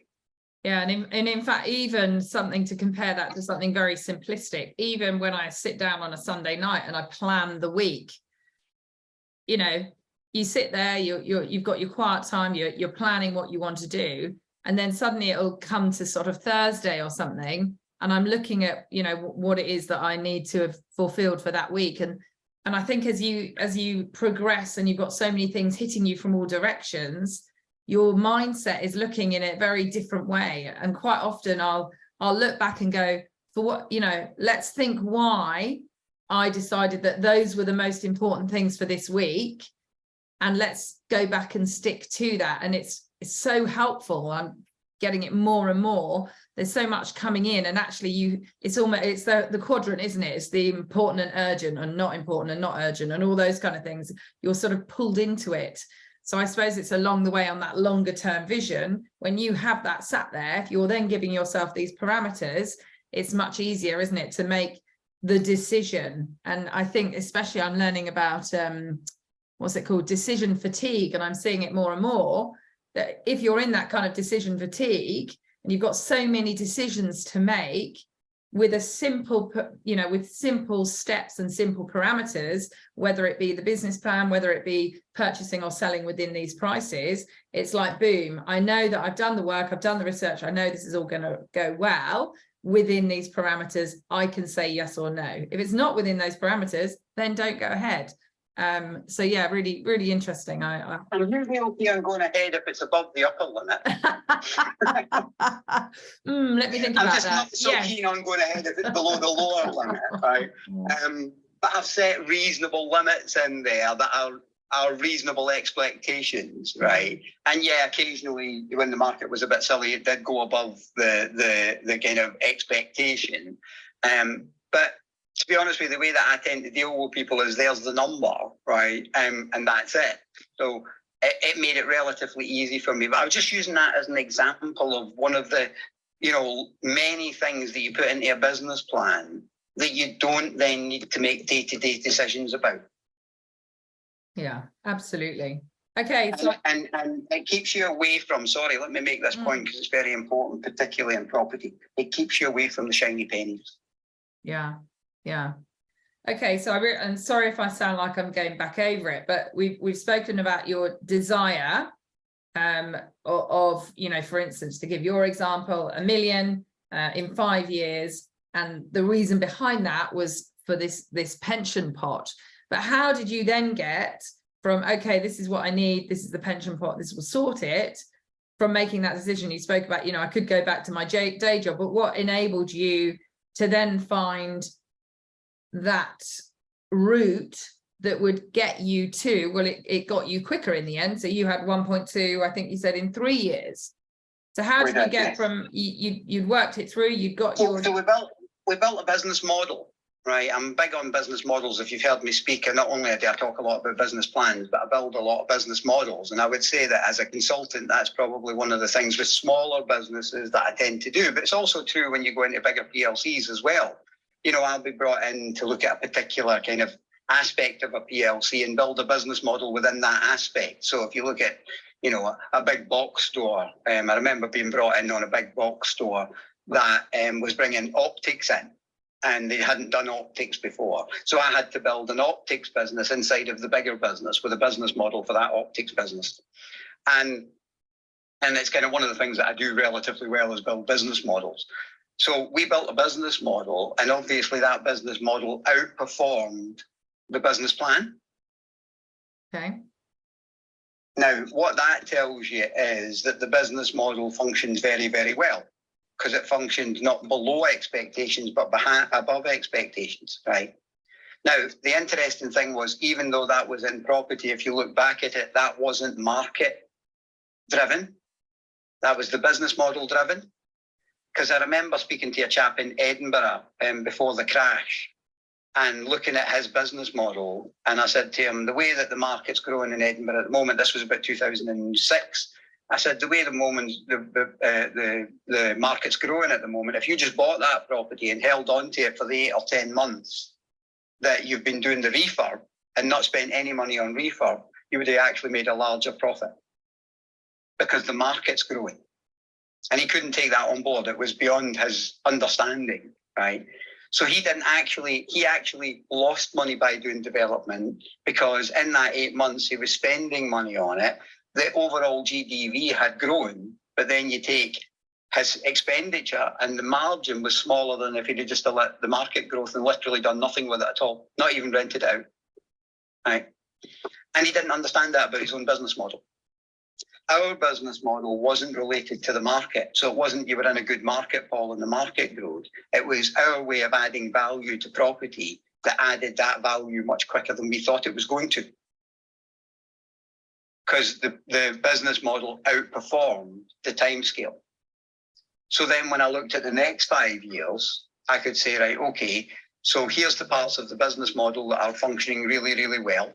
[SPEAKER 1] Yeah, and in fact, even something to compare that to something very simplistic, even when I sit down on a Sunday night and I plan the week, you know, you sit there, you've got your quiet time, you're planning what you want to do, and then suddenly it'll come to sort of Thursday or something, and I'm looking at, you know, what it is that I need to have fulfilled for that week. And I think as you progress and you've got so many things hitting you from all directions, your mindset is looking in a very different way. And quite often I'll look back and go, for what, you know, let's think why I decided that those were the most important things for this week, and let's go back and stick to that. And it's so helpful. I'm getting it more and more. There's so much coming in, and actually it's the quadrant, isn't it? It's the important and urgent, and not important and not urgent, and all those kind of things. You're sort of pulled into it. So I suppose it's along the way on that longer term vision, when you have that sat there, if you're then giving yourself these parameters, it's much easier, isn't it, to make the decision. And I think especially I'm learning about, what's it called, decision fatigue, and I'm seeing it more and more, that if you're in that kind of decision fatigue and you've got so many decisions to make, with a simple, you know, with simple steps and simple parameters, whether it be the business plan, whether it be purchasing or selling within these prices, it's like, boom, I know that I've done the work, I've done the research, I know this is all going to go well within these parameters. I can say yes or no. If it's not within those parameters, then don't go ahead. So yeah, really, really interesting. I'm
[SPEAKER 2] really okay on going ahead if it's above the upper limit.
[SPEAKER 1] Let me think about that.
[SPEAKER 2] I'm just not so keen on going ahead if it's below the lower limit, right? But I've set reasonable limits in there that are reasonable expectations, right? And yeah, occasionally when the market was a bit silly, it did go above the kind of expectation. But to be honest with you, the way that I tend to deal with people is there's the number, right? And that's it. So it made it relatively easy for me. But I was just using that as an example of one of the, you know, many things that you put into a business plan that you don't then need to make day-to-day decisions about.
[SPEAKER 1] Yeah, absolutely. Okay. So
[SPEAKER 2] and it keeps you away from, sorry, let me make this point because it's very important, particularly in property. It keeps you away from the shiny pennies.
[SPEAKER 1] Yeah. Yeah. Okay. So and sorry if I sound like I'm going back over it, but we've spoken about your desire of, you know, for instance, to give your example, 1 million in 5 years. And the reason behind that was for this pension pot. But how did you then get from, okay, this is what I need, this is the pension pot, this will sort it, from making that decision? You spoke about, you know, I could go back to my day job, but what enabled you to then find that route that would get you to, well, it got you quicker in the end. So you had 1.2, I think you said, in 3 years. So how did you get from, you'd worked it through, you'd got your...
[SPEAKER 2] So we built a business model, right? I'm big on business models. If you've heard me speak, and not only do I talk a lot about business plans, but I build a lot of business models. And I would say that as a consultant, that's probably one of the things with smaller businesses that I tend to do. But it's also true when you go into bigger PLCs as well. You know, I'll be brought in to look at a particular kind of aspect of a PLC and build a business model within that aspect. So if you look at, you know, a big box store, I remember being brought in on a big box store that was bringing optics in, and they hadn't done optics before. So I had to build an optics business inside of the bigger business with a business model for that optics business. And it's kind of one of the things that I do relatively well is build business models. So we built a business model, and obviously that business model outperformed the business plan.
[SPEAKER 1] Okay.
[SPEAKER 2] Now, what that tells you is that the business model functions very, very well, because it functions not below expectations, but above expectations, right? Now, the interesting thing was, even though that was in property, if you look back at it, that wasn't market driven. That was the business model driven. Because I remember speaking to a chap in Edinburgh before the crash and looking at his business model. And I said to him, the way that the market's growing in Edinburgh at the moment, this was about 2006. I said, the way the market's growing at the moment, if you just bought that property and held on to it for the 8 or 10 months that you've been doing the refurb and not spent any money on refurb, you would have actually made a larger profit because the market's growing. And he couldn't take that on board. It was beyond his understanding, right? So he actually lost money by doing development because in that 8 months he was spending money on it. The overall GDV had grown, but then you take his expenditure and the margin was smaller than if he'd just let the market growth and literally done nothing with it at all, not even rented it out, right? And he didn't understand that about his own business model. Our business model wasn't related to the market. So it wasn't you were in a good market, Paul, and the market growth. It was our way of adding value to property that added that value much quicker than we thought it was going to. Because the business model outperformed the timescale. So then when I looked at the next 5 years, I could say, right, okay, so here's the parts of the business model that are functioning really, really well.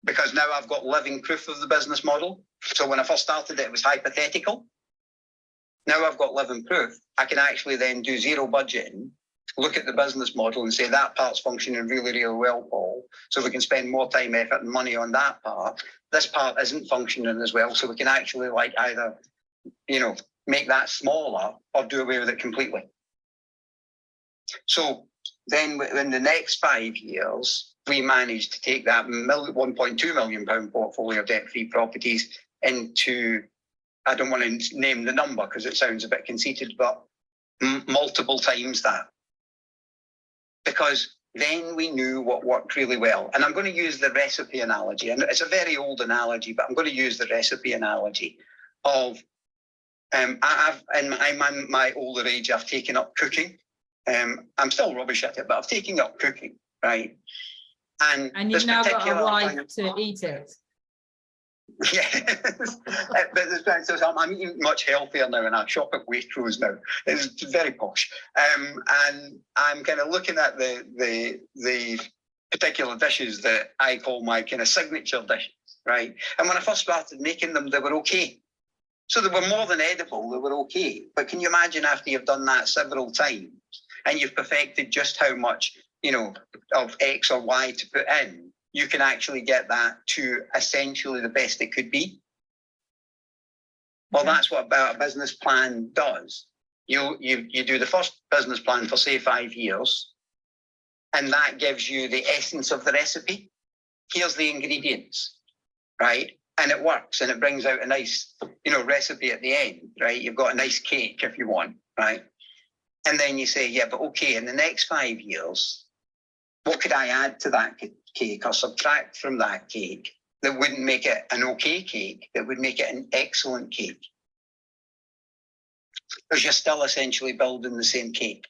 [SPEAKER 2] Because now I've got living proof of the business model. So when I first started it was hypothetical. Now I've got living proof. I can actually then do zero budgeting, look at the business model and say that part's functioning really, really well, Paul. So we can spend more time, effort and money on that part. This part isn't functioning as well. So we can actually like either, make that smaller or do away with it completely. So then in the next 5 years, we managed to take that £1.2 million portfolio of debt-free properties into, I don't want to name the number because it sounds a bit conceited, but multiple times that. Because then we knew what worked really well. And I'm going to use the recipe analogy. And it's a very old analogy, but I'm going to use the recipe analogy of, in my older age, I've taken up cooking. I'm still rubbish at it, but I've taken up cooking, right? And
[SPEAKER 1] you've now got a right to eat it.
[SPEAKER 2] Yes, but so I'm eating much healthier now, and I shop at Waitrose now. It's very posh, and I'm kind of looking at the particular dishes that I call my kind of signature dishes, right? And when I first started making them, they were okay. So they were more than edible. They were okay. But can you imagine after you've done that several times and you've perfected just how much of X or Y to put in, you can actually get that to essentially the best it could be. Well, that's what a business plan does. You do the first business plan for, say, 5 years, and that gives you the essence of the recipe. Here's the ingredients, right? And it works, and it brings out a nice, recipe at the end, right? You've got a nice cake if you want, right? And then you say, yeah, but okay, in the next 5 years, what could I add to that cake or subtract from that cake that wouldn't make it an okay cake, that would make it an excellent cake? Because you're still essentially building the same cake.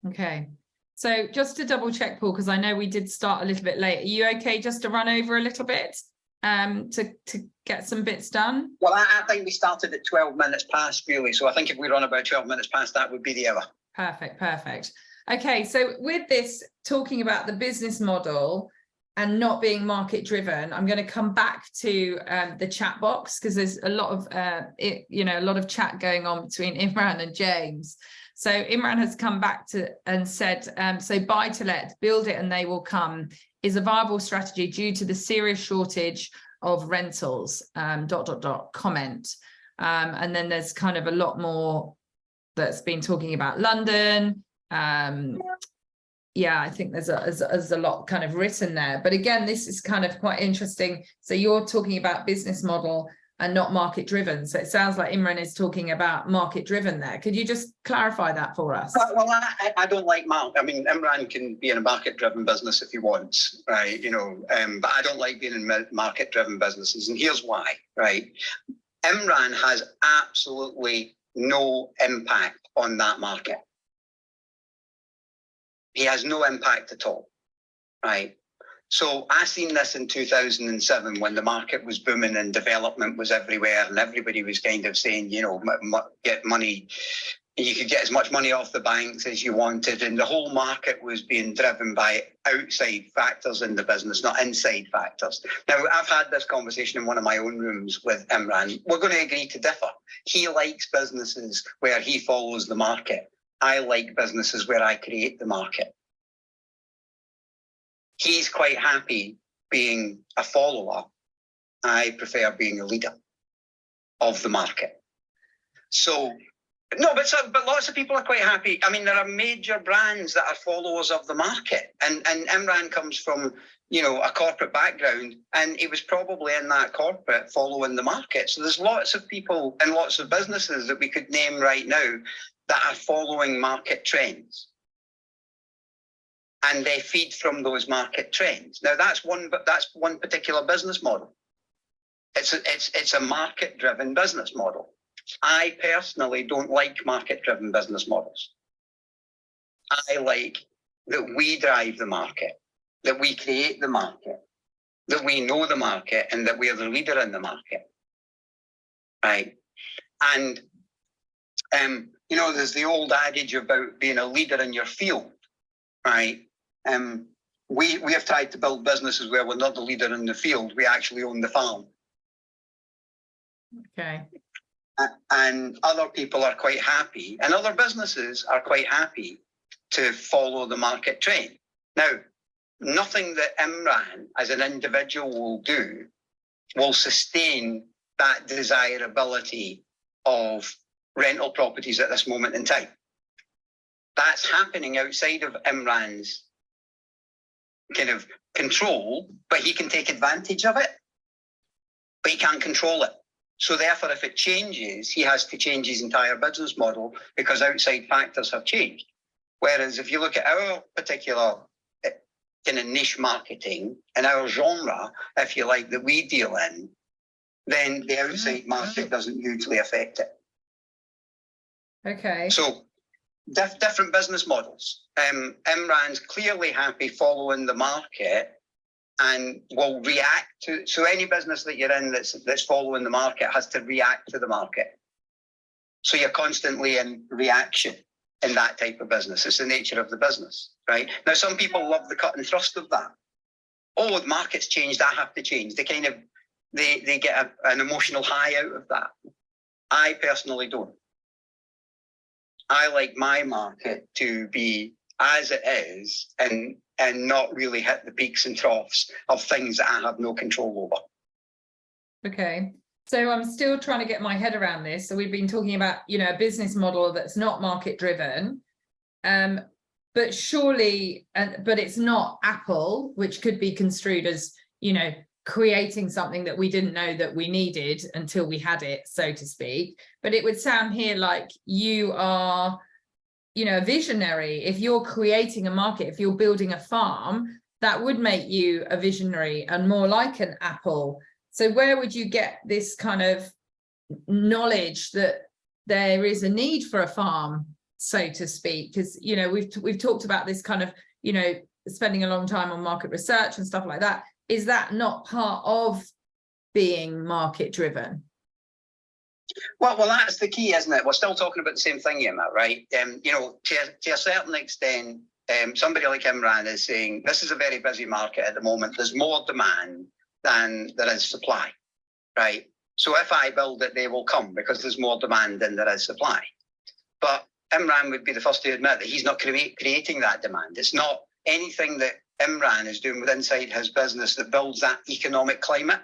[SPEAKER 1] Okay. So just to double check, Paul, because I know we did start a little bit late. Are you okay just to run over a little bit to get some bits done? Well,
[SPEAKER 2] I think we started at 12 minutes past, really. So I think if we run about 12 minutes past, that would be the hour.
[SPEAKER 1] Perfect. Okay, so with this, talking about the business model and not being market driven, I'm going to come back to the chat box because there's a lot of a lot of chat going on between Imran and James. So Imran has come back and said, so buy to let, build it and they will come is a viable strategy due to the serious shortage of rentals, ... comment. And then there's kind of a lot more that's been talking about London. I think there's a lot kind of written there. But again, this is kind of quite interesting. So you're talking about business model and not market driven. So it sounds like Imran is talking about market driven there. Could you just clarify that for us?
[SPEAKER 2] Well, I don't like market. I mean, Imran can be in a market driven business if he wants, right? But I don't like being in market driven businesses. And here's why, right? Imran has absolutely no impact on that market. He has no impact at all, right? So I seen this in 2007 when the market was booming and development was everywhere and everybody was kind of saying, you know, get money. You could get as much money off the banks as you wanted, and the whole market was being driven by outside factors in the business, not inside factors. Now, I've had this conversation in one of my own rooms with Imran. We're going to agree to differ. He likes businesses where he follows the market. I like businesses where I create the market. He's quite happy being a follower. I prefer being a leader of the market. So, no, but lots of people are quite happy. I mean, there are major brands that are followers of the market. And Imran comes from, you know, a corporate background, and he was probably in that corporate following the market. So there's lots of people and lots of businesses that we could name right now that are following market trends. And they feed from those market trends. Now, that's one particular business model. It's a market-driven business model. I personally don't like market-driven business models. I like that we drive the market, that we create the market, that we know the market, and that we are the leader in the market. Right? And, you know, there's the old adage about being a leader in your field, right? We have tried to build businesses where we're not the leader in the field, we actually own the farm.
[SPEAKER 1] Okay.
[SPEAKER 2] And other people are quite happy, and other businesses are quite happy to follow the market trend. Now, nothing that Imran as an individual will do will sustain that desirability of rental properties at this moment in time. That's happening outside of Imran's kind of control, but he can take advantage of it, but he can't control it. So therefore, if it changes, he has to change his entire business model because outside factors have changed. Whereas if you look at our particular kind of niche marketing and our genre, if you like, that we deal in, then the outside market doesn't hugely affect it.
[SPEAKER 1] Okay.
[SPEAKER 2] So different business models. Imran's clearly happy following the market and will react to, so any business that you're in that's following the market has to react to the market. So you're constantly in reaction in that type of business. It's the nature of the business, right? Now, some people love the cut and thrust of that. Oh, the market's changed, I have to change. They kind of, they get an emotional high out of that. I personally don't. I like my market to be as it is and not really hit the peaks and troughs of things that I have no control over.
[SPEAKER 1] Okay. So I'm still trying to get my head around this. So we've been talking about, you know, a business model that's not market driven, but surely, but it's not Apple, which could be construed as, you know, creating something that we didn't know that we needed until we had it, so to speak. But it would sound here like you are, you know, a visionary. If you're creating a market, if you're building a farm, that would make you a visionary and more like an Apple. So where would you get this kind of knowledge that there is a need for a farm, so to speak? Because, you know, we've talked about this kind of, you know, spending a long time on market research and stuff like that. Is that not part of being market driven?
[SPEAKER 2] Well, that's the key, isn't it? We're still talking about the same thing here, Matt, right? You know, to a certain extent, somebody like Imran is saying, this is a very busy market at the moment. There's more demand than there is supply, right? So if I build it, they will come because there's more demand than there is supply. But Imran would be the first to admit that he's not creating that demand. It's not anything that Imran is doing with inside his business that builds that economic climate.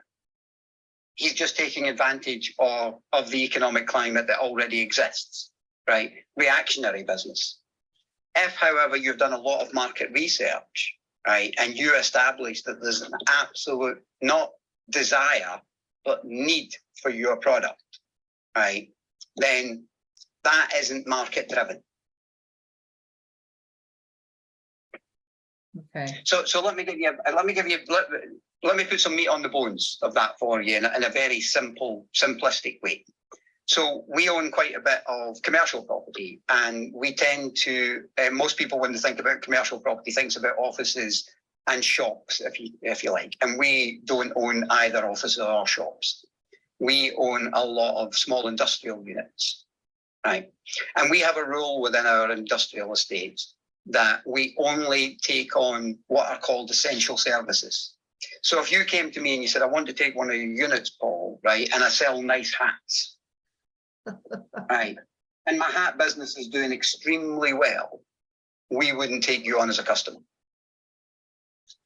[SPEAKER 2] He's just taking advantage of the economic climate that already exists, right? Reactionary business. If, however, you've done a lot of market research, right, and you establish that there's an absolute, not desire, but need for your product, right, then that isn't market driven.
[SPEAKER 1] Okay.
[SPEAKER 2] So let me put some meat on the bones of that for you in a very simplistic way. So we own quite a bit of commercial property, and we tend to, most people when they think about commercial property thinks about offices and shops, if you like. And we don't own either offices or shops. We own a lot of small industrial units, right? And we have a rule within our industrial estates that we only take on what are called essential services. So if you came to me and you said, I want to take one of your units, Paul, right, and I sell nice hats, right, and my hat business is doing extremely well, we wouldn't take you on as a customer.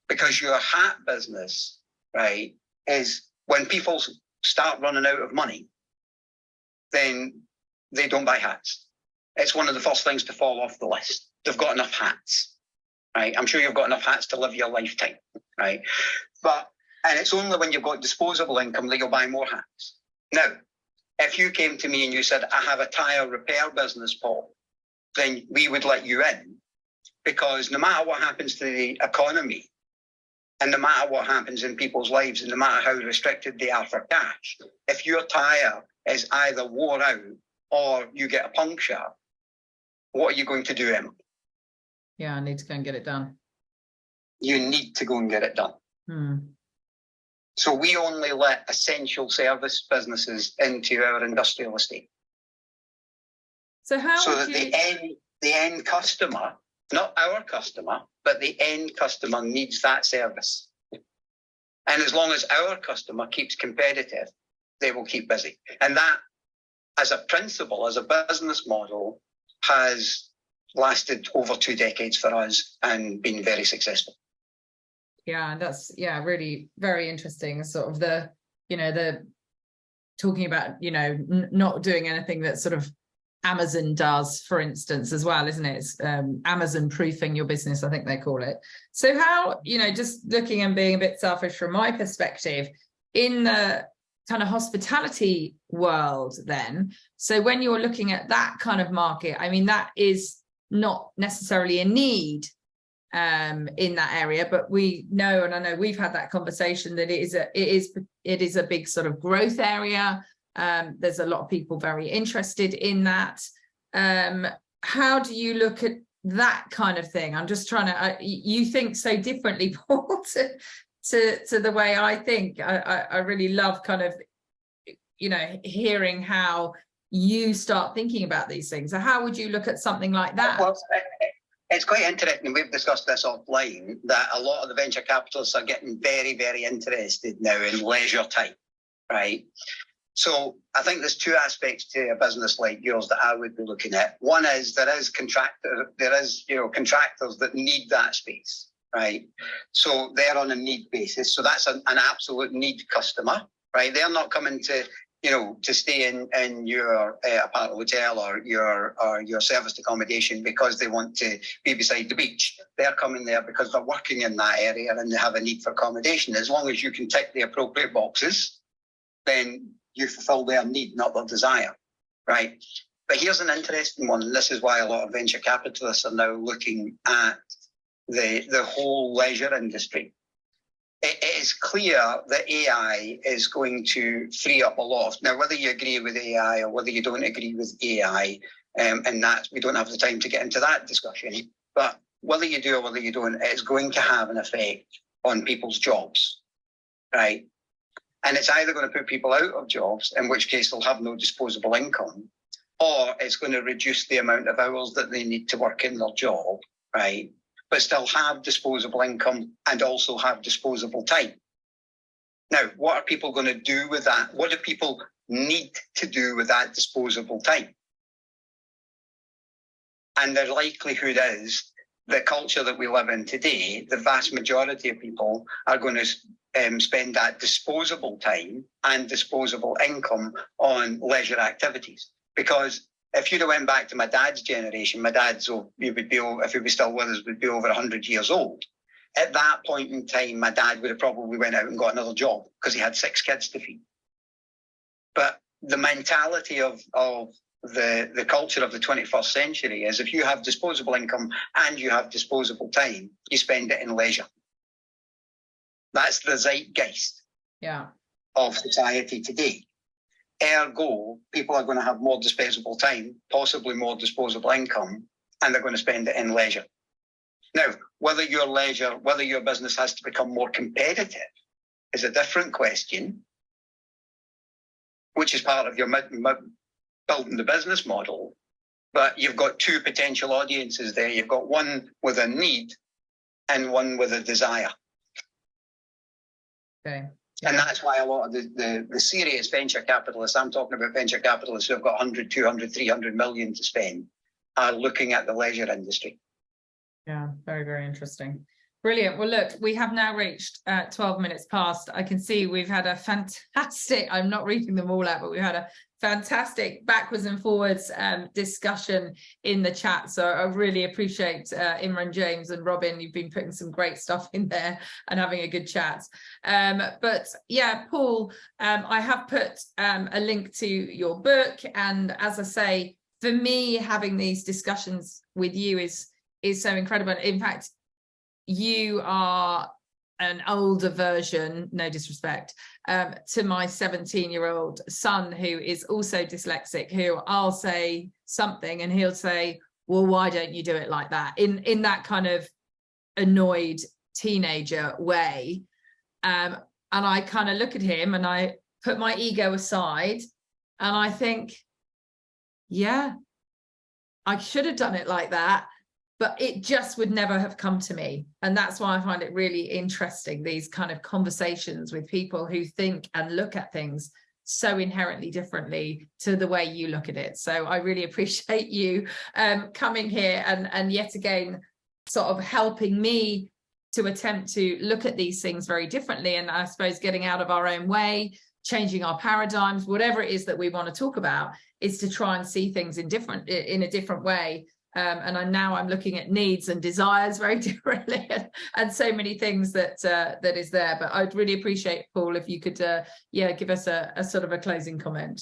[SPEAKER 2] Because your hat business, right, is when people start running out of money, then they don't buy hats. It's one of the first things to fall off the list. They've got enough hats, right? I'm sure you've got enough hats to live your lifetime, right? And it's only when you've got disposable income that you'll buy more hats. Now, if you came to me and you said, I have a tyre repair business, Paul, then we would let you in, because no matter what happens to the economy, and no matter what happens in people's lives, and no matter how restricted they are for cash, if your tyre is either wore out or you get a puncture, what are you going to do, Emma?
[SPEAKER 1] Yeah, I need to go and get it done.
[SPEAKER 2] You need to go and get it done. So we only let essential service businesses into our industrial estate.
[SPEAKER 1] So how
[SPEAKER 2] so
[SPEAKER 1] would
[SPEAKER 2] that
[SPEAKER 1] you...
[SPEAKER 2] the end customer, not our customer, but the end customer needs that service. And as long as our customer keeps competitive, they will keep busy. And that, as a principle, as a business model, has lasted over 2 decades for us and been very successful.
[SPEAKER 1] Yeah, that's, really very interesting. Sort of the talking about, not doing anything that sort of Amazon does, for instance, as well, isn't it? It's Amazon proofing your business, I think they call it. So how, just looking and being a bit selfish from my perspective, in the kind of hospitality world then, so when you're looking at that kind of market, I mean, that is not necessarily a need in that area, but we know, and I know we've had that conversation, that it is a big sort of growth area. There's a lot of people very interested in that. How do you look at that kind of thing? I'm just trying to, you think so differently, Paul, to the way I think. I really love kind of, hearing how you start thinking about these things. So how would you look at something like that?
[SPEAKER 2] Well, it's quite interesting. We've discussed this offline, that a lot of the venture capitalists are getting very, very interested now in leisure time, right? So I think there's 2 aspects to a business like yours that I would be looking at. One is there is contractors that need that space, right? So they're on a need basis. So that's an absolute need customer, right? They're not coming to stay in your apartment hotel or your serviced accommodation because they want to be beside the beach. They're coming there because they're working in that area and they have a need for accommodation. As long as you can tick the appropriate boxes, then you fulfill their need, not their desire, right? But here's an interesting one, and this is why a lot of venture capitalists are now looking at the whole leisure industry. It is clear that AI is going to free up a lot. Now, whether you agree with AI or whether you don't agree with AI, and that we don't have the time to get into that discussion, but whether you do or whether you don't, it's going to have an effect on people's jobs, right? And it's either going to put people out of jobs, in which case they'll have no disposable income, or it's going to reduce the amount of hours that they need to work in their job, right? But still have disposable income and also have disposable time. Now, what are people going to do with that? What do people need to do with that disposable time? And the likelihood is the culture that we live in today, the vast majority of people are going to spend that disposable time and disposable income on leisure activities. Because if you'd have went back to my dad's generation, my dad, if he was still with us, would be over 100 years old. At that point in time, my dad would have probably went out and got another job because he had 6 kids to feed. But the mentality of the culture of the 21st century is if you have disposable income and you have disposable time, you spend it in leisure. That's the zeitgeist of society today. Ergo, people are going to have more disposable time, possibly more disposable income, and they're going to spend it in leisure. Now, whether your business has to become more competitive is a different question, which is part of your building the business model. But you've got two potential audiences there. You've got one with a need and one with a desire.
[SPEAKER 1] Okay.
[SPEAKER 2] And that's why a lot of the serious venture capitalists, I'm talking about venture capitalists who have got 100, 200, 300 million to spend, are looking at the leisure industry.
[SPEAKER 1] Yeah, very, very interesting. Brilliant. Well, look, we have now reached 12 minutes past. I can see we've had a fantastic, I'm not reading them all out, but we've had a fantastic backwards and forwards discussion in the chat. So I really appreciate Imran, James and Robin. You've been putting some great stuff in there and having a good chat. But yeah, Paul, I have put a link to your book. And as I say, for me, having these discussions with you is so incredible. In fact, you are an older version, no disrespect, to my 17-year-old son who is also dyslexic, who I'll say something and he'll say, well, why don't you do it like that? In that kind of annoyed teenager way. And I kind of look at him and I put my ego aside and I think, yeah, I should have done it like that. But it just would never have come to me. And that's why I find it really interesting, these kind of conversations with people who think and look at things so inherently differently to the way you look at it. So I really appreciate you coming here and yet again, sort of helping me to attempt to look at these things very differently. And I suppose getting out of our own way, changing our paradigms, whatever it is that we want to talk about, is to try and see things in a different way. And I'm looking at needs and desires very differently, and so many things that is there. But I'd really appreciate, Paul, if you could, give us a sort of a closing comment.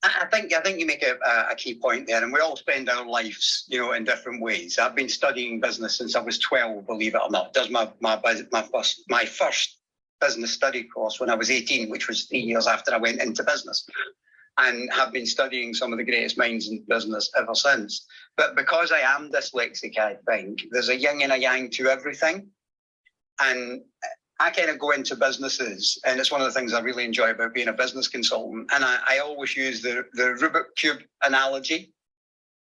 [SPEAKER 2] I think you make a key point there, and we all spend our lives, in different ways. I've been studying business since I was 12, believe it or not. Does my first business study course when I was 18, which was 3 years after I went into business, and have been studying some of the greatest minds in business ever since. But because I am dyslexic, I think there's a yin and a yang to everything. And I kind of go into businesses, and it's one of the things I really enjoy about being a business consultant. And I always use the Rubik Cube analogy.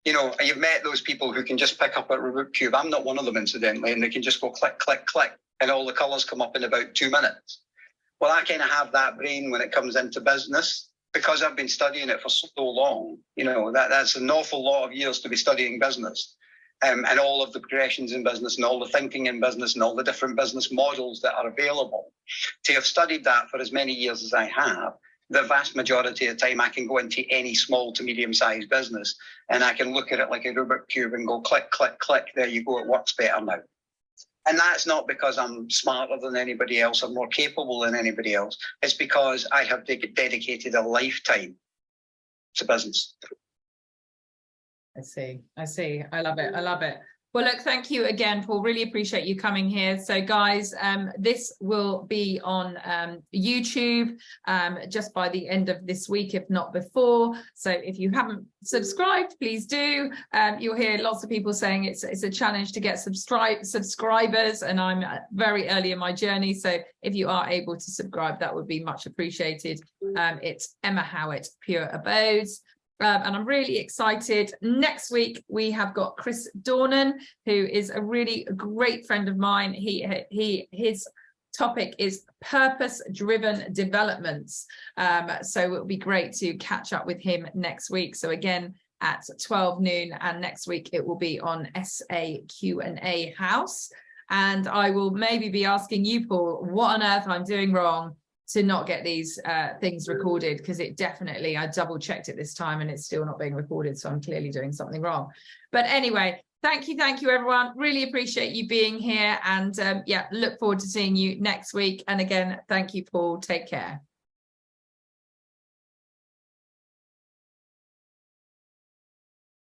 [SPEAKER 2] You've met those people who can just pick up a Rubik Cube. I'm not one of them, incidentally, and they can just go click, click, click, and all the colours come up in about 2 minutes. Well, I kind of have that brain when it comes into business, because I've been studying it for so long. That's an awful lot of years to be studying business, and all of the progressions in business and all the thinking in business and all the different business models that are available. To have studied that for as many years as I have, the vast majority of the time I can go into any small to medium-sized business and I can look at it like a Rubik Cube and go click, click, click, there you go, it works better now. And that's not because I'm smarter than anybody else or more capable than anybody else. It's because I have dedicated a lifetime to business.
[SPEAKER 1] I see. I love it. Well, look, thank you again, Paul. Really appreciate you coming here. So guys, this will be on YouTube just by the end of this week, if not before. So if you haven't subscribed, please do. You'll hear lots of people saying it's a challenge to get subscribers, and I'm very early in my journey. So if you are able to subscribe, that would be much appreciated. It's Emma Howitt, Pure Abodes. And I'm really excited. Next week, we have got Chris Dornan, who is a really great friend of mine. His topic is purpose-driven developments. So it'll be great to catch up with him next week. So again, at 12 noon, and next week it will be on SA Q&A House. And I will maybe be asking you, Paul, what on earth I'm doing wrong to not get these things recorded, because I double checked it this time and it's still not being recorded. So I'm clearly doing something wrong. But anyway, thank you, everyone. Really appreciate you being here. And look forward to seeing you next week. And again, thank you, Paul. Take care.